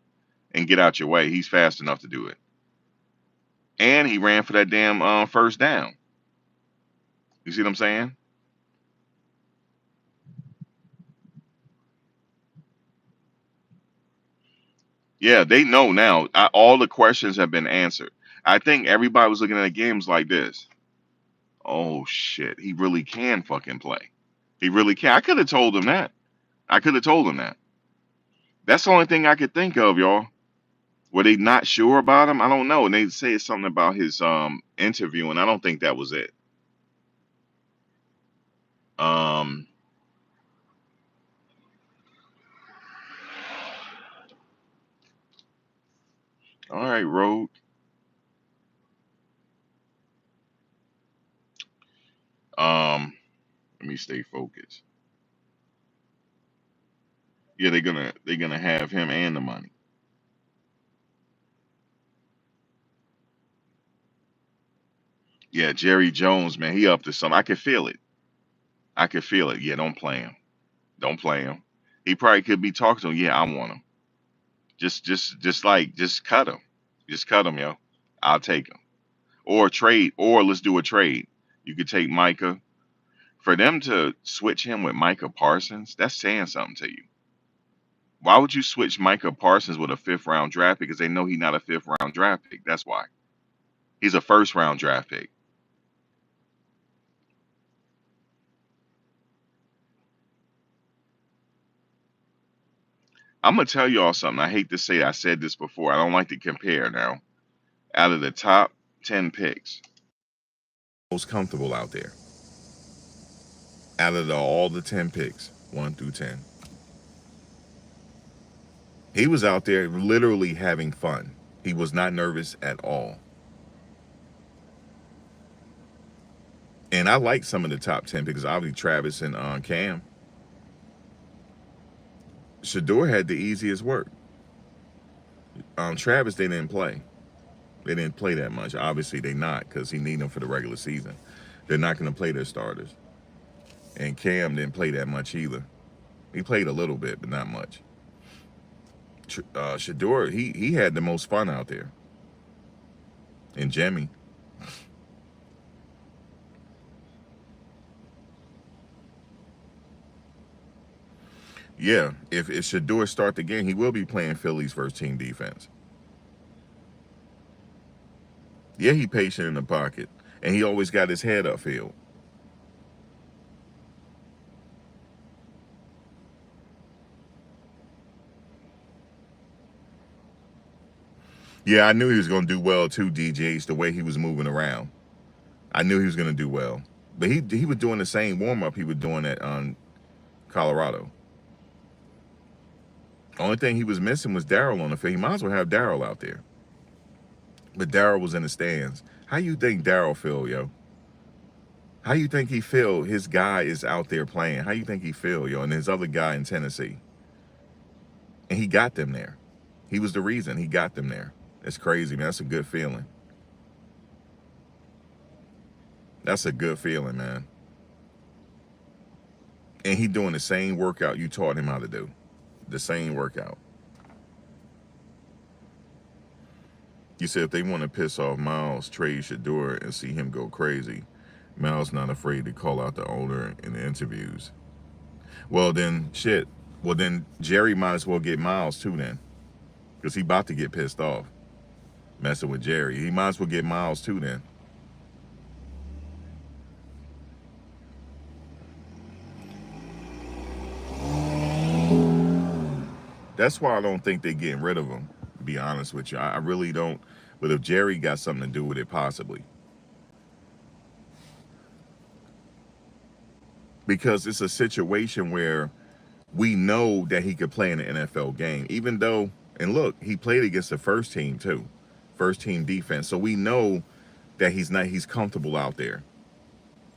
and get out your way. He's fast enough to do it. And he ran for that damn first down. You see what I'm saying? Yeah, they know now. All the questions have been answered. I think everybody was looking at games like this. Oh shit, he really can fucking play. He really can. I could have told him that. I could have told him that. That's the only thing I could think of, y'all. Were they not sure about him? I don't know. And they say something about his interview, and I don't think that was it. Um, all right, Road. Let me stay focused. Yeah, they're gonna have him and the money. Yeah, Jerry Jones, man, he up to something. I could feel it. I could feel it. Yeah, don't play him. Don't play him. He probably could be talking to him. Yeah, I want him. Just cut him. Just cut him, yo. I'll take him. Or trade. Or let's do a trade. You could take Micah. For them to switch him with Micah Parsons, that's saying something to you. Why would you switch Micah Parsons with a 5th round draft pick? Because they know he's not a 5th round draft pick. That's why. He's a 1st round draft pick. I'm gonna tell y'all something. I hate to say it. I said this before. I don't like to compare now. Out of the top 10 picks, most comfortable out there. Out of all the 10 picks, 1 through 10. He was out there literally having fun. He was not nervous at all. And I like some of the top 10 because obviously Travis and Cam. Shedeur had the easiest work. Travis, they didn't play. They didn't play that much. Obviously, they not because he need them for the regular season. They're not going to play their starters. And Cam didn't play that much either. He played a little bit, but not much. Shedeur, he had the most fun out there. And Jemmy. Yeah, if Shedeur start the game, he will be playing Philly's first team defense. Yeah, he patient in the pocket, and he always got his head upfield. Yeah, I knew he was going to do well too, DJs, the way he was moving around. I knew he was going to do well. But he was doing the same warm-up he was doing at Colorado. Only thing he was missing was Daryl on the field. He might as well have Daryl out there. But Daryl was in the stands. How you think Daryl feel, yo? How you think he feel his guy is out there playing? How you think he feel, yo? And his other guy in Tennessee. And he got them there. He was the reason he got them there. It's crazy, man. That's a good feeling. That's a good feeling, man. And he doing the same workout you taught him how to do. The same workout. You said if they want to piss off Miles, trade Shedeur and see him go crazy. Miles not afraid to call out the owner in the interviews. Well then, shit. Well then, Jerry might as well get Miles too then. Because he about to get pissed off. Messing with Jerry. He might as well get Miles too then. That's why I don't think they're getting rid of him, to be honest with you. I really don't. But if Jerry got something to do with it, possibly. Because it's a situation where we know that he could play in the NFL game, even though, and look, he played against the first team too, first team defense. So we know that he's comfortable out there,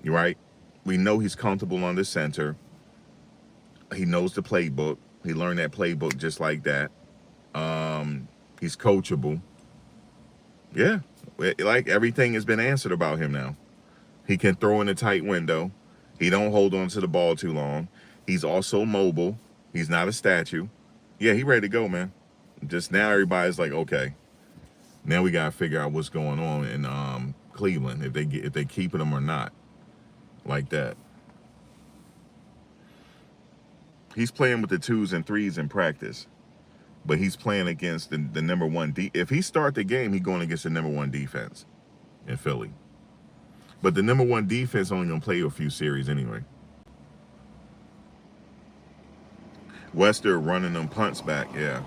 right? We know he's comfortable on the center. He knows the playbook. He learned that playbook just like that. He's coachable. Yeah, like everything has been answered about him now. He can throw in a tight window. He don't hold on to the ball too long. He's also mobile. He's not a statue. Yeah, he ready to go, man. Just now everybody's like, okay, now we gotta figure out what's going on in Cleveland, if they keeping him or not, like that. He's playing with the 2s and 3s in practice, but he's playing against the number one. If he start the game, he's going against the number one defense in Philly. But the number one defense only gonna play a few series anyway. Wester running them punts back, yeah.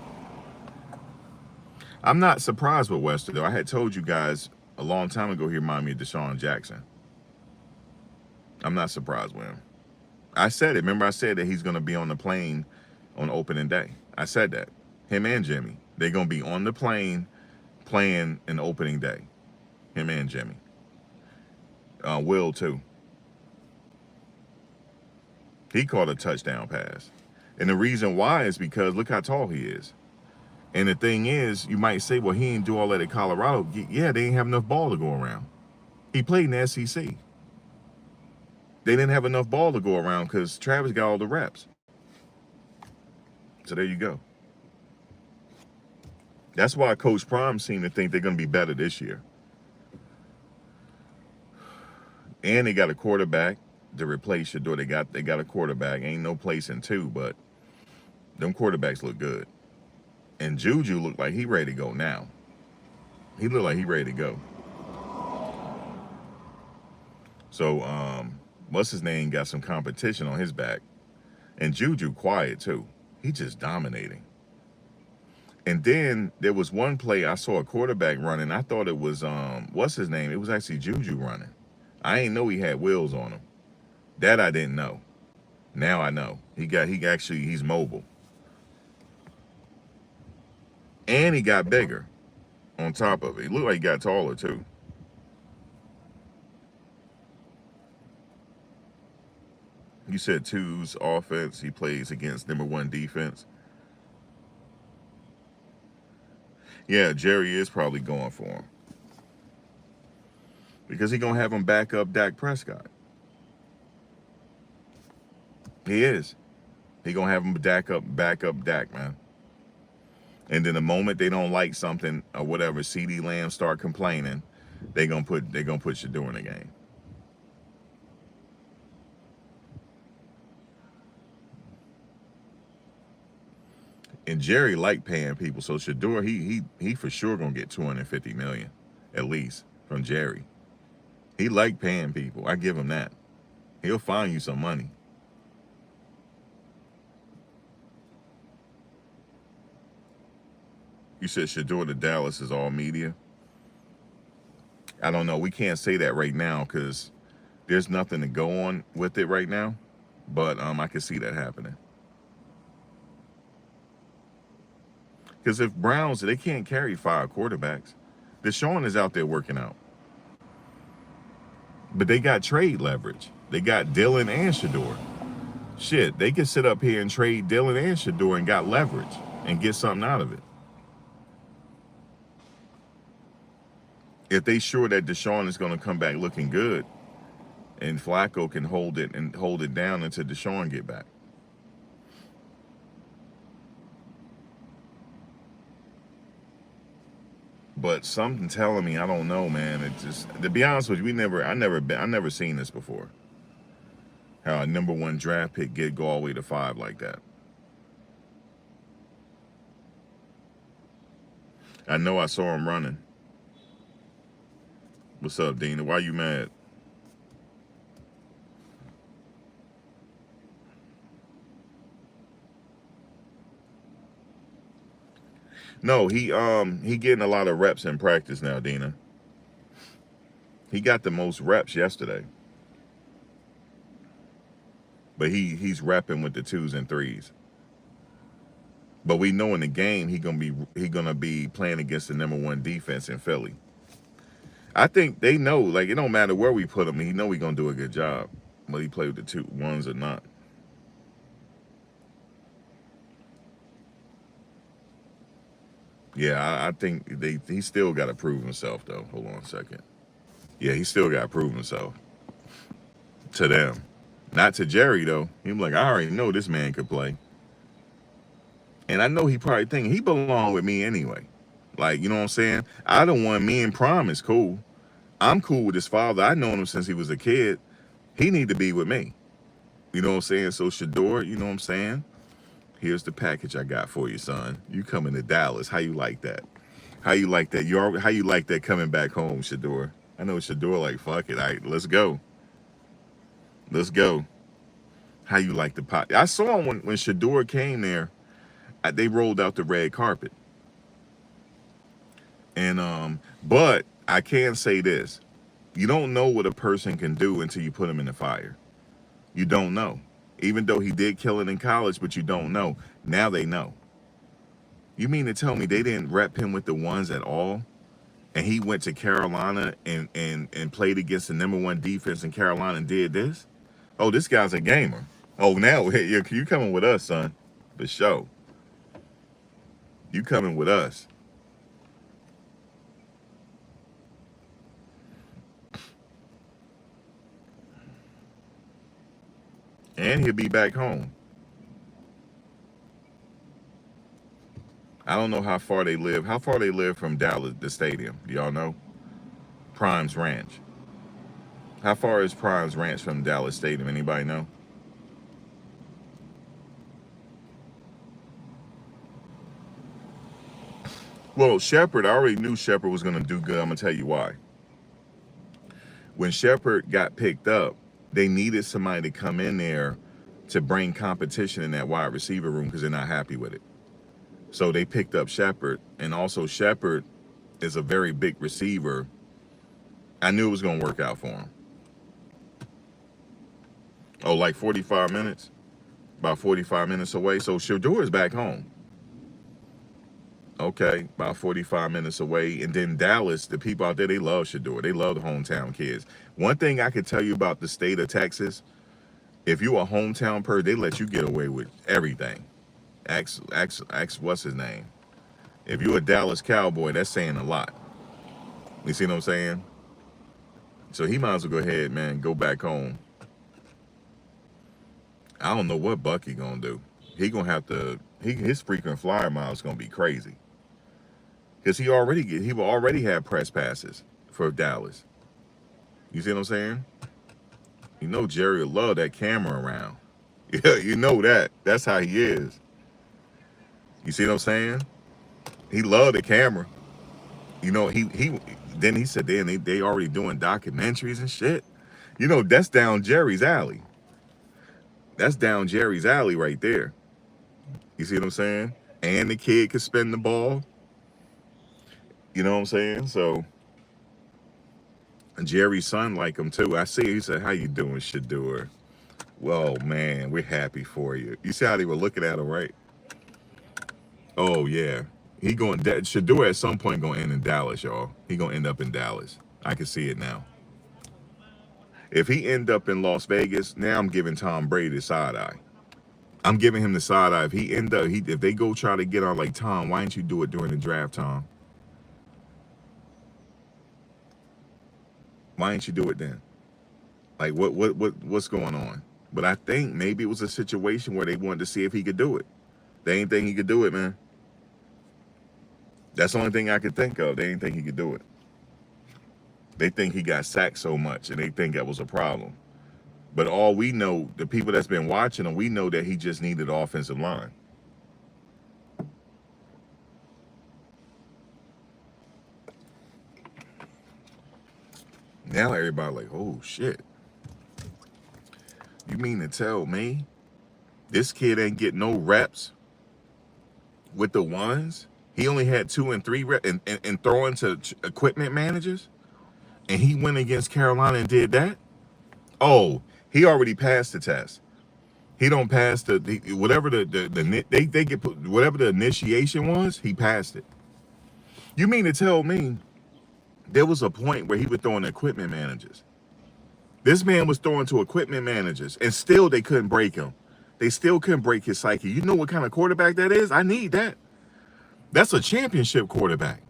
I'm not surprised with Wester though. I had told you guys a long time ago he reminded me of Deshaun Jackson. I'm not surprised with him. I said it. Remember I said that he's gonna be on the plane on opening day. I said that. Him and Jimmy. They're gonna be on the plane playing in opening day. Him and Jimmy. Will too. He caught a touchdown pass. And the reason why is because look how tall he is. And the thing is, you might say, well, he didn't do all that at Colorado. Yeah, they didn't have enough ball to go around. He played in the SEC. They didn't have enough ball to go around because Travis got all the reps. So there you go. That's why Coach Prime seemed to think they're going to be better this year. And they got a quarterback to replace Shedeur. They got a quarterback. Ain't no place in 2, but them quarterbacks look good. And Juju looked like he ready to go now. He looked like he ready to go. So, what's his name got some competition on his back. And Juju quiet too. He just dominating. And then there was one play I saw a quarterback running. I thought it was what's his name? It was actually Juju running. I ain't know he had wheels on him. That I didn't know. Now I know. He's mobile. And he got bigger on top of it. He looked like he got taller too. You said 2's offense. He plays against number one defense. Yeah, Jerry is probably going for him. Because he's going to have him back up Dak Prescott. He is. He going to have him back up Dak, man. And then the moment they don't like something or whatever, CeeDee Lamb start complaining, they're gonna put Shedeur in the game. And Jerry liked paying people, so Shedeur he for sure gonna get $250 million at least from Jerry. He liked paying people. I give him that. He'll find you some money. You said Shedeur to Dallas is all media. I don't know. We can't say that right now because there's nothing to go on with it right now. But I can see that happening. Because if Browns, they can't carry 5 quarterbacks. Deshaun is out there working out. But they got trade leverage. They got Dillon and Shedeur. Shit, they could sit up here and trade Dillon and Shedeur and got leverage and get something out of it. If they sure that Deshaun is going to come back looking good, and Flacco can hold it down until Deshaun get back. But something telling me, I don't know, man. It just, to be honest with you, I never seen this before. How a number 1 draft pick go all the way to 5 like that. I know I saw him running. What's up, Dina? Why you mad? No, he getting a lot of reps in practice now, Dina. He got the most reps yesterday, but he's repping with the twos and threes. But we know in the game he gonna be playing against the #1 defense in Philly. I think they know, like, it don't matter where we put him, he know we gonna do a good job. Whether he play with the two ones or not. Yeah, I think he still got to prove himself though. Hold on a second. Yeah, he still got to prove himself to them, not to Jerry though. He was like, I already know this man could play, and I know he probably think he belong with me anyway. Like, you know what I'm saying? I don't want me and Prime is cool. I'm cool with his father. I known him since he was a kid. He need to be with me. You know what I'm saying? So Shedeur, you know what I'm saying? Here's the package I got for you, son. You coming to Dallas? How you like that? How you like that? How you like that coming back home, Shedeur? I know Shedeur like, fuck it. All right, let's go. Let's go. How you like the pot? I saw him when Shedeur came there. They rolled out the red carpet, and but I can say this: you don't know what a person can do until you put him in the fire. You don't know. Even though he did kill it in college, but you don't know. Now they know. You mean to tell me they didn't rep him with the ones at all? And he went to Carolina and played against the #1 defense in Carolina and did this? Oh, this guy's a gamer. Oh, now you coming with us, son. For sure. You coming with us. And he'll be back home. I don't know how far they live. How far they live from Dallas, the stadium? Do y'all know? Prime's Ranch. How far is Prime's Ranch from Dallas Stadium? Anybody know? Well, Shepard, I already knew Shepard was going to do good. I'm going to tell you why. When Shepard got picked up, they needed somebody to come in there to bring competition in that wide receiver room because they're not happy with it. So they picked up Shepard, and also Shepard is a very big receiver. I knew it was going to work out for him. Oh, like 45 minutes? About 45 minutes away. So Shadeur is back home. Okay, about 45 minutes away. And then Dallas, the people out there, they love Shedeur. They love the hometown kids. One thing I could tell you about the state of Texas, if you a hometown person, they let you get away with everything. What's his name? If you a Dallas Cowboy, that's saying a lot. You see what I'm saying? So he might as well go ahead, man, go back home. I don't know what Bucky gonna do. He gonna have to, his frequent flyer miles gonna be crazy. Because he will already have press passes for Dallas. You see what I'm saying? You know Jerry will love that camera around. Yeah, you know that. That's how he is. You see what I'm saying? He loved the camera. You know, he then he said then they already doing documentaries and shit. You know, that's down Jerry's alley. That's down Jerry's alley right there. You see what I'm saying? And the kid could spin the ball. You know what I'm saying? So Jerry's son like him too. I see. He said, "How you doing, Shedeur?" Well, man, we're happy for you. You see how they were looking at him, right? Oh yeah, he going. Shedeur at some point gonna end in Dallas, y'all. He gonna end up in Dallas. I can see it now. If he end up in Las Vegas, now I'm giving Tom Brady the side eye. I'm giving him the side eye. If he end up, if they go try to get on like Tom, why didn't you do it during the draft, Tom? Why didn't you do it then? Like what's going on? But I think maybe it was a situation where they wanted to see if he could do it. They ain't think he could do it, man. That's the only thing I could think of. They didn't think he could do it. They think he got sacked so much, and they think that was a problem. But all we know, the people that's been watching him, we know that he just needed offensive line. Now everybody like, oh shit. You mean to tell me this kid ain't get no reps with the ones? He only had 2 and 3 and throwing to equipment managers, and he went against Carolina and did that. Oh, he already passed the test. He don't pass whatever they get whatever the initiation was. He passed it. You mean to tell me there was a point where he was throwing equipment managers? This man was throwing to equipment managers, and still they couldn't break him. They still couldn't break his psyche. You know what kind of quarterback that is? I need that. That's a championship quarterback.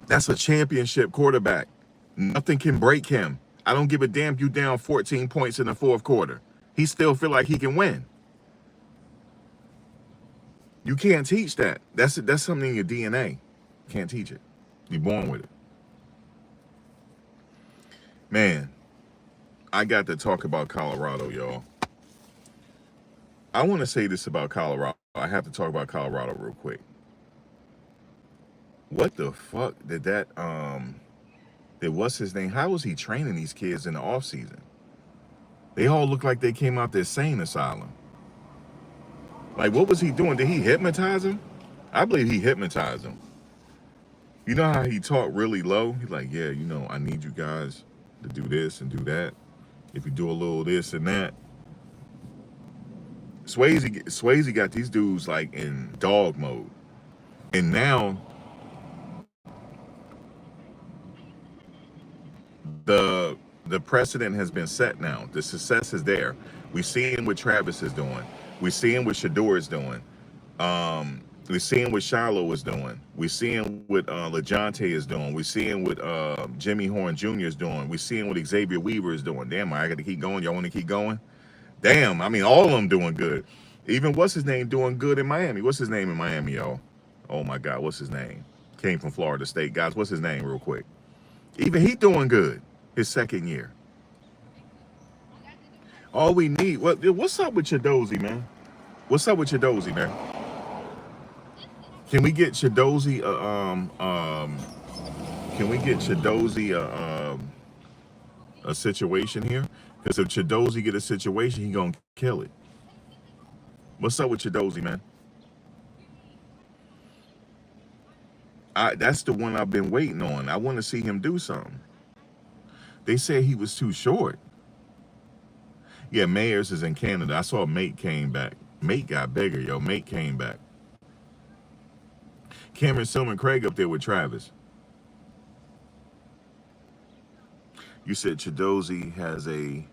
That's a championship quarterback. Nothing can break him. I don't give a damn if you down 14 points in the fourth quarter. He still feel like he can win. You can't teach that. That's something in your DNA. Can't teach it. You're born with it. Man, I got to talk about Colorado, y'all. I want to say this about Colorado. I have to talk about Colorado real quick. What the fuck did that what's his name? How was he training these kids in the off season? They all look like they came out the insane asylum. Like, what was he doing? Did he hypnotize him? I believe he hypnotized him. You know how he talked really low? He's like, yeah, you know, I need you guys to do this and do that. If you do a little this and that. Swayze got these dudes like in dog mode. And now the precedent has been set now. The success is there. We're seeing what Travis is doing. We're seeing what Shedeur is doing. We're seeing what Shiloh is doing. We're seeing what LeJohntay is doing. We're seeing what Jimmy Horn Jr. is doing. We're seeing what Xavier Weaver is doing. Damn, I got to keep going. Y'all want to keep going? Damn, I mean, all of them doing good. Even what's his name doing good in Miami? What's his name in Miami, y'all? Oh my God, what's his name? Came from Florida State. Guys, what's his name real quick? Even he doing good his second year. All we need, what's up with Chidozie, man? What's up with Chidozie, man? Can we get Chidozie can we get Chidozie a situation here? Because if Chidozie get a situation, he gonna kill it. What's up with Chidozie, man? That's the one I've been waiting on. I want to see him do something. They said he was too short. Yeah, Mayers is in Canada. I saw Mate came back. Mate got bigger, yo. Mate came back. Cameron Silman Craig up there with Travis. You said Chidozie has a...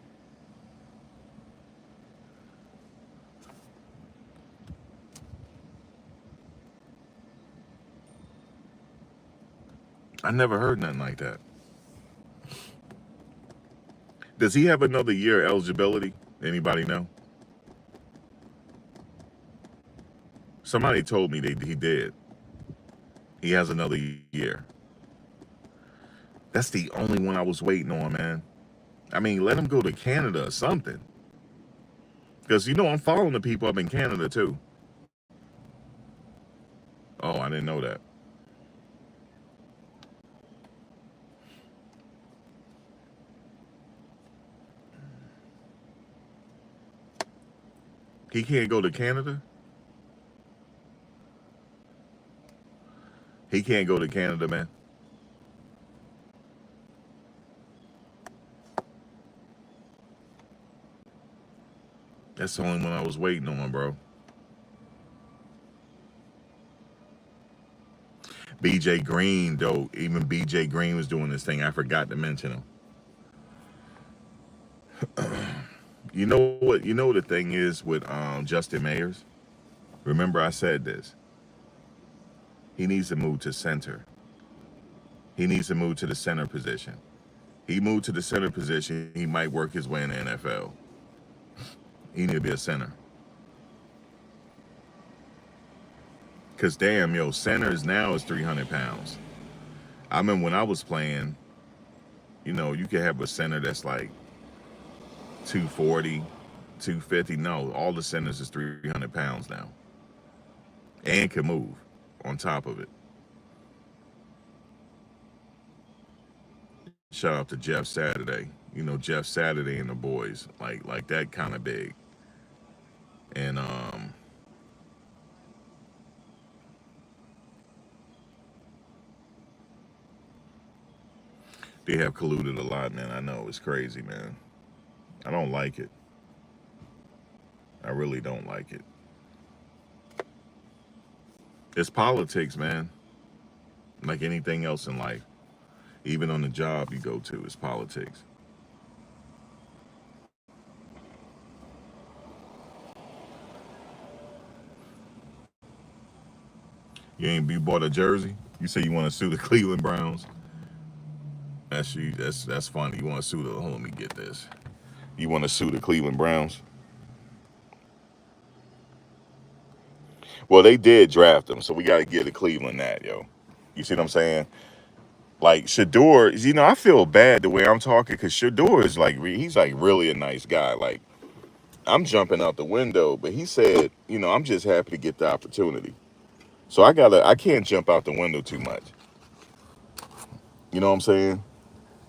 I never heard nothing like that. Does he have another year eligibility? Anybody know? Somebody told me he did. He has another year. That's the only one I was waiting on, man. I mean, let him go to Canada or something. Because, you know, I'm following the people up in Canada, too. Oh, I didn't know that. He can't go to Canada? He can't go to Canada, man. That's the only one I was waiting on, bro. BJ Green, though, even BJ Green was doing this thing. I forgot to mention him. You know what? You know the thing is with Justin Mayers? Remember I said this. He needs to move to center. He needs to move to the center position. He moved to the center position, he might work his way in the NFL. He need to be a center. Because damn, yo, centers now is 300 pounds. I remember when I was playing, you know, you could have a center that's like 240, 250. No, all the centers is 300 pounds now. And can move on top of it. Shout out to Jeff Saturday. You know, Jeff Saturday and the boys. Like that kind of big. And They have colluded a lot, man. I know it's crazy, man. I don't like it. I really don't like it. It's politics, man. Like anything else in life, even on the job you go to, it's politics. You bought a jersey. You say you want to sue the Cleveland Browns. That's you. That's funny. You want to sue the? Hold on, let me get this. You want to sue the Cleveland Browns? Well, they did draft him, so we got to give the Cleveland that, yo. You see what I'm saying? Like Shedeur, I feel bad the way I'm talking because Shedeur is like he's like really a nice guy. Like I'm jumping out the window, but he said, I'm just happy to get the opportunity. So I can't jump out the window too much. You know what I'm saying?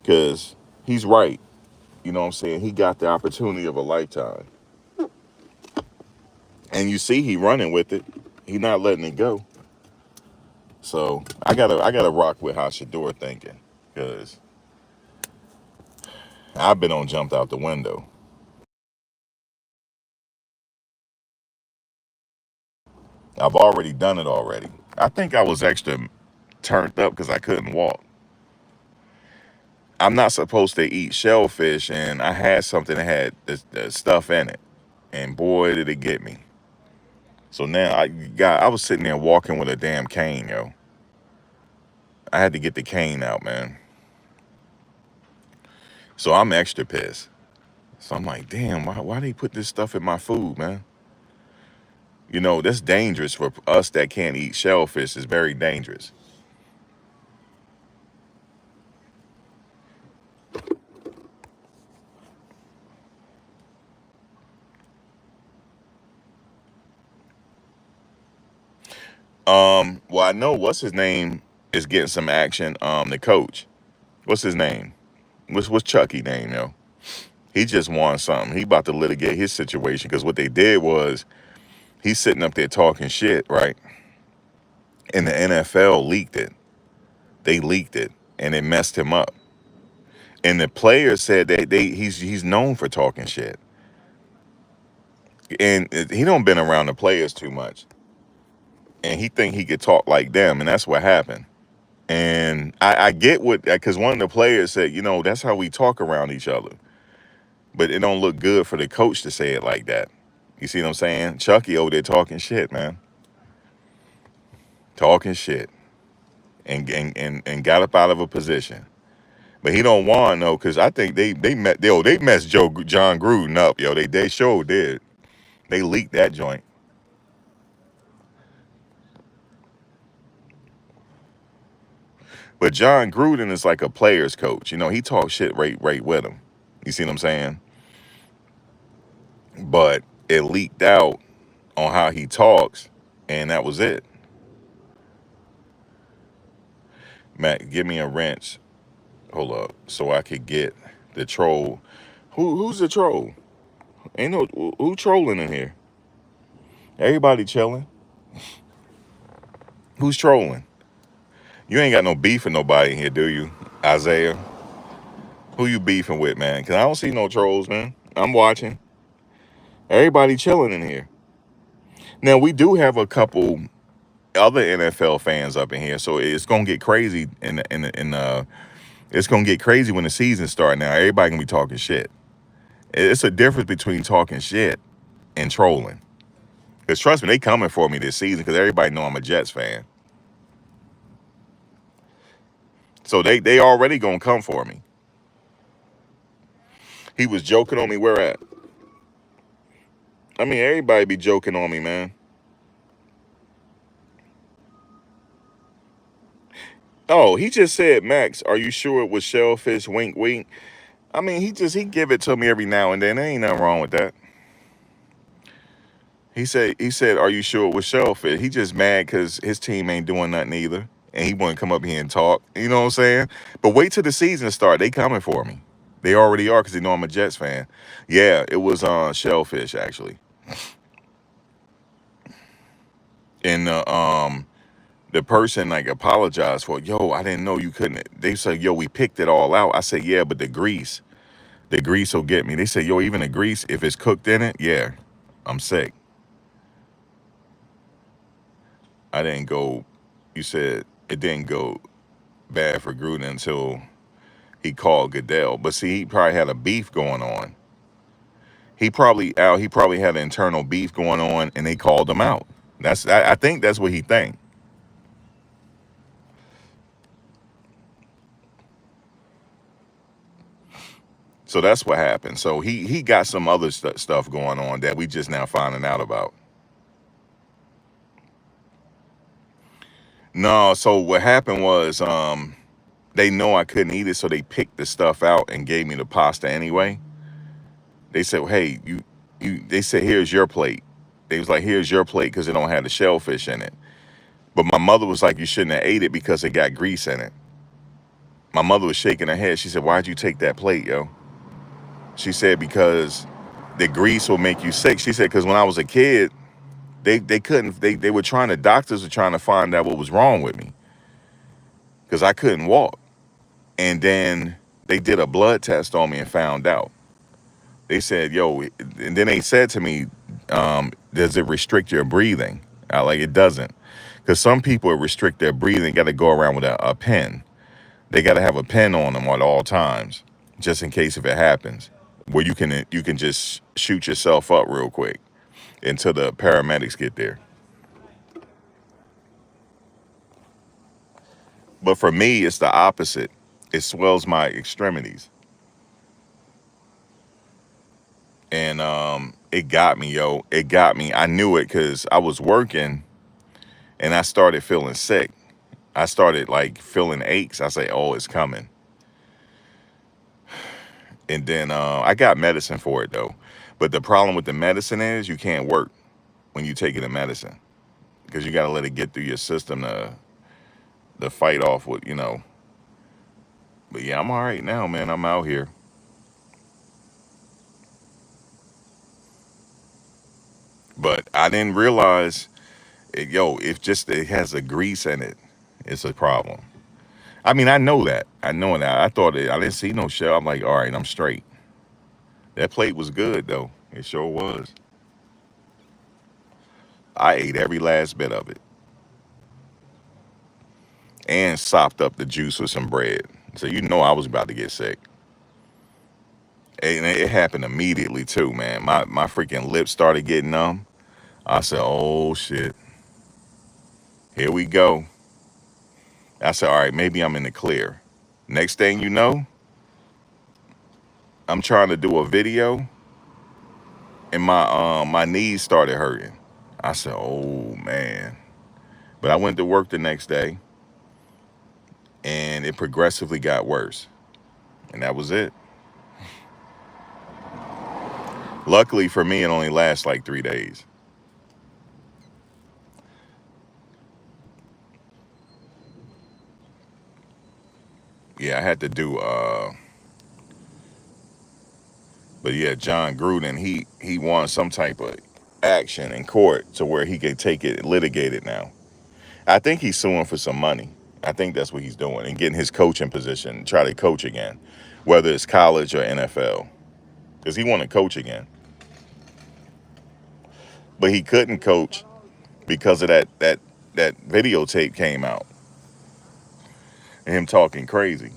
Because he's right. You know what I'm saying? He got the opportunity of a lifetime. And you see he running with it. He not letting it go. So I gotta rock with how Shadeur thinking. Because I've been on jumped out the window. I've already done it already. I think I was extra turned up because I couldn't walk. I'm not supposed to eat shellfish, and I had something that had the stuff in it. And boy, did it get me. So now I was sitting there walking with a damn cane, yo. I had to get the cane out, man. So I'm extra pissed. So I'm like, damn, why they put this stuff in my food, man? That's dangerous for us that can't eat shellfish. It's very dangerous. Well, I know what's his name is getting some action. The coach. What's his name? What's Chucky name, yo? He just won something. He about to litigate his situation because what they did was he's sitting up there talking shit, right? And the NFL leaked it. They leaked it, and it messed him up. And the players said that he's known for talking shit, and he don't been around the players too much, and he think he could talk like them, and that's what happened. And I get what because one of the players said, that's how we talk around each other, but it don't look good for the coach to say it like that. You see what I'm saying? Chucky over there talking shit, man, talking shit, and got up out of a position. But he don't want no, because I think they messed John Gruden up, yo. They sure did. They leaked that joint. But John Gruden is like a player's coach. He talks shit right with him. You see what I'm saying? But it leaked out on how he talks, and that was it. Matt, give me a wrench. Hold up, so I could get the troll. Who's the troll? Ain't no who trolling in here. Everybody chilling. Who's trolling? You ain't got no beef with nobody in here, do you, Isaiah? Who you beefing with, man? Cause I don't see no trolls, man. I'm watching. Everybody chilling in here. Now we do have a couple other NFL fans up in here, so it's gonna get crazy. It's gonna get crazy when the season starts. Now everybody gonna be talking shit. It's a difference between talking shit and trolling. Cause trust me, they coming for me this season. Cause everybody know I'm a Jets fan, so they already gonna come for me. He was joking on me. Where at? I mean, everybody be joking on me, man. Oh, he just said, Max, are you sure it was shellfish? Wink, wink. I mean, he give it to me every now and then. There ain't nothing wrong with that. He said, are you sure it was shellfish? He just mad because his team ain't doing nothing either, and he wouldn't come up here and talk. You know what I'm saying? But wait till the season start. They coming for me. They already are because they know I'm a Jets fan. Yeah, it was shellfish actually, and The person like apologized for, yo, I didn't know you couldn't. They said, yo, we picked it all out. I said, yeah, but the grease will get me. They said, yo, even the grease, if it's cooked in it, yeah, I'm sick. I didn't go, you said it didn't go bad for Gruden until he called Goodell. But see, he probably had a beef going on. He probably had an internal beef going on and they called him out. I think that's what he think. So that's what happened. So he got some other stuff going on that we just now finding out about. No, so what happened was they know I couldn't eat it, so they picked the stuff out and gave me the pasta anyway. They said, well, hey, they said, here's your plate. They was like, here's your plate because it don't have the shellfish in it. But my mother was like, you shouldn't have ate it because it got grease in it. My mother was shaking her head. She said, why'd you take that plate, yo? She said, because the grease will make you sick. She said, because when I was a kid, they couldn't, they were trying to, doctors were trying to find out what was wrong with me because I couldn't walk. And then they did a blood test on me and found out. They said, yo, and then they said to me, does it restrict your breathing? I like, it doesn't. Because some people restrict their breathing, got to go around with a pen. They got to have a pen on them at all times, just in case if it happens, where you can just shoot yourself up real quick until the paramedics get there. But for me, it's the opposite. It swells my extremities. And it got me, yo. It got me. I knew it because I was working and I started feeling sick. I started like feeling aches. I say, oh, it's coming. And then I got medicine for it though. But the problem with the medicine is you can't work when you take the medicine because you got to let it get through your system to fight off what, you know. But yeah, I'm all right now, man. I'm out here. But I didn't realize, yo, if just it has a grease in it, it's a problem. I mean, I know that. I know that. I didn't see no shell. I'm like, all right, I'm straight. That plate was good though. It sure was. I ate every last bit of it and sopped up the juice with some bread. So you know I was about to get sick. And it happened immediately too, man. My freaking lips started getting numb. I said, oh shit, here we go. I said, all right, maybe I'm in the clear. Next thing you know, I'm trying to do a video and my knees started hurting. I said, oh man. But I went to work the next day and it progressively got worse. And that was it. Luckily for me, it only lasts like 3 days. Yeah, I had to do but yeah, John Gruden, he won some type of action in court to where he could take it litigated now. I think he's suing for some money. I think that's what he's doing and getting his coaching position, try to coach again, whether it's college or NFL, because he want to coach again. But he couldn't coach because of that videotape came out and him talking crazy.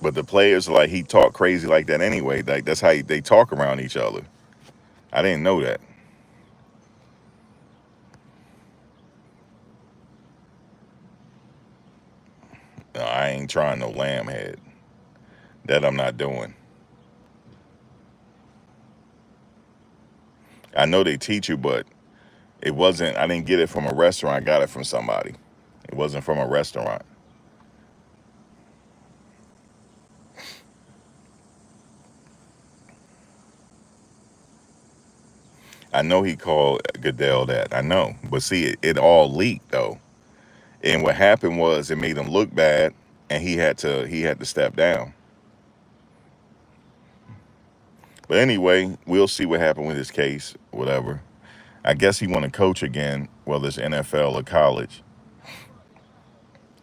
But the players like he talk crazy like that anyway. Like that's how they talk around each other. I didn't know that. No, I ain't trying no lamb head. That I'm not doing. I know they teach you, but it wasn't. I didn't get it from a restaurant. I got it from somebody. It wasn't from a restaurant. I know he called Goodell that. I know, but see, it all leaked though. And what happened was it made him look bad, and he had to step down. But anyway, we'll see what happened with his case, whatever. I guess he want to coach again, whether it's NFL or college.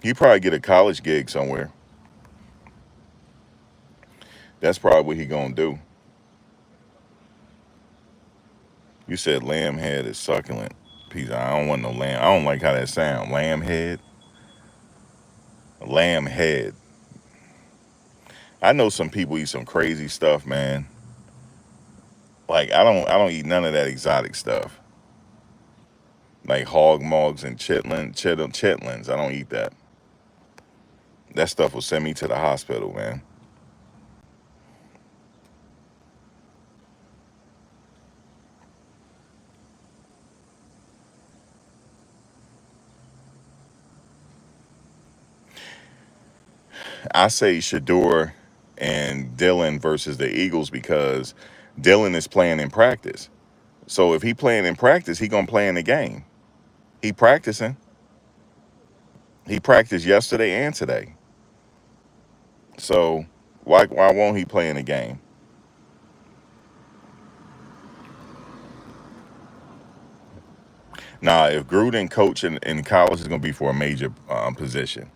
He probably get a college gig somewhere. That's probably what he gonna do. You said lamb head is succulent. Pizza. I don't want no lamb. I don't like how that sound. Lamb head. Lamb head. I know some people eat some crazy stuff, man. Like I don't eat none of that exotic stuff. Like hog mogs and chitlins. I don't eat that. That stuff will send me to the hospital, man. I say Shedeur and Dylan versus the Eagles because Dylan is playing in practice. So if he playing in practice, he gonna play in the game. He practicing. He practiced yesterday and today. So why won't he play in the game? Now, if Gruden coach in college is gonna be for a major position,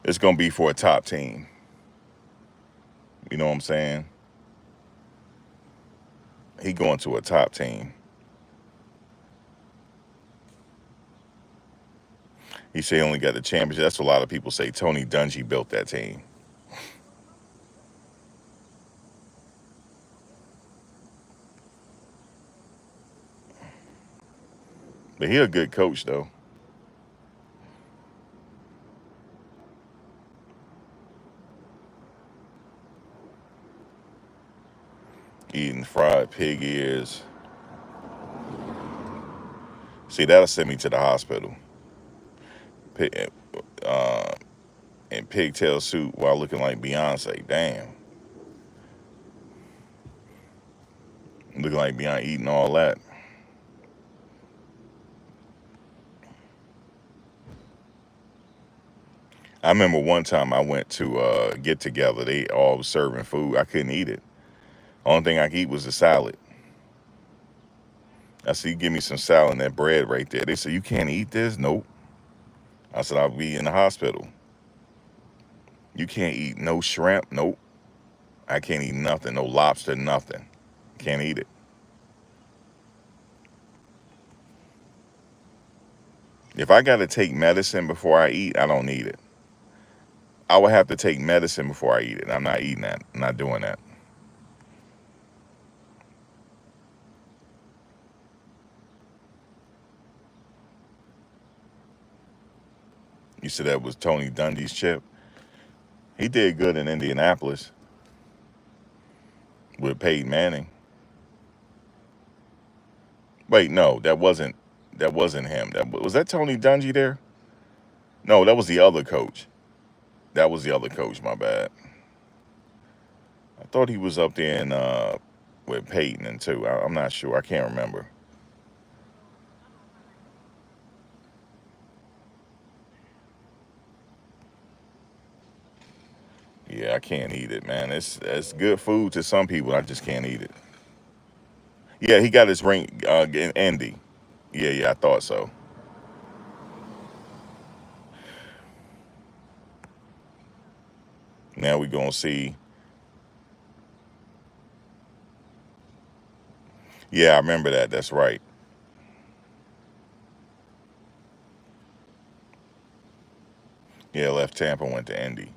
it's gonna be for a top team. You know what I'm saying? He going to a top team. He say he only got the championship. That's what a lot of people say. Tony Dungy built that team. But he a good coach though. Eating fried pig ears. See, that'll send me to the hospital. Pig, uh, in pigtail suit while looking like Beyonce. Damn. Looking like Beyonce eating all that. I remember one time I went to get together. They all was serving food. I couldn't eat it. Only thing I could eat was the salad. I said, you give me some salad and that bread right there. They said, you can't eat this? Nope. I said, I'll be in the hospital. You can't eat no shrimp? Nope. I can't eat nothing. No lobster, nothing. Can't eat it. If I got to take medicine before I eat, I don't need it. I would have to take medicine before I eat it. I'm not eating that. I'm not doing that. You said that was Tony Dungy's chip. He did good in Indianapolis with Peyton Manning. Wait, no, that wasn't him. Was that Tony Dungy there? No, that was the other coach. That was the other coach. My bad. I thought he was up there in with Peyton and too. I'm not sure. I can't remember. Yeah, I can't eat it, man. It's good food to some people. I just can't eat it. Yeah, he got his ring in Indy. Yeah, yeah, I thought so. Now we gonna see. Yeah, I remember that. That's right. Yeah, left Tampa, went to Indy.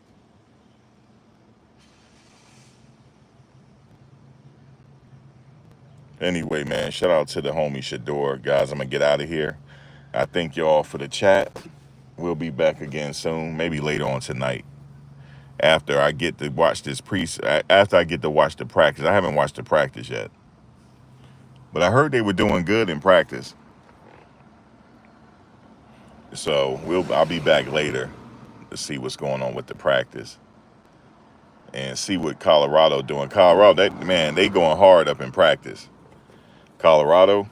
Anyway, man, shout out to the homie Shadeur. Guys, I'm gonna get out of here. I thank y'all for the chat. We'll be back again soon, maybe later on tonight. After I get to watch this after I get to watch the practice. I haven't watched the practice yet. But I heard they were doing good in practice. So I'll be back later to see what's going on with the practice and see what Colorado doing. Colorado, that man, they going hard up in practice. Colorado,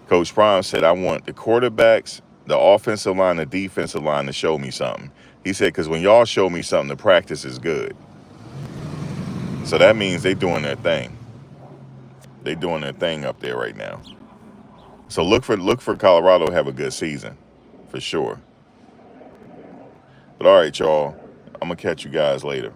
Coach Prime said, I want the quarterbacks, the offensive line, the defensive line to show me something. He said, because when y'all show me something, the practice is good. So that means they doing their thing. They doing their thing up there right now. So look for Colorado to have a good season, for sure. But all right, y'all. I'm gonna catch you guys later.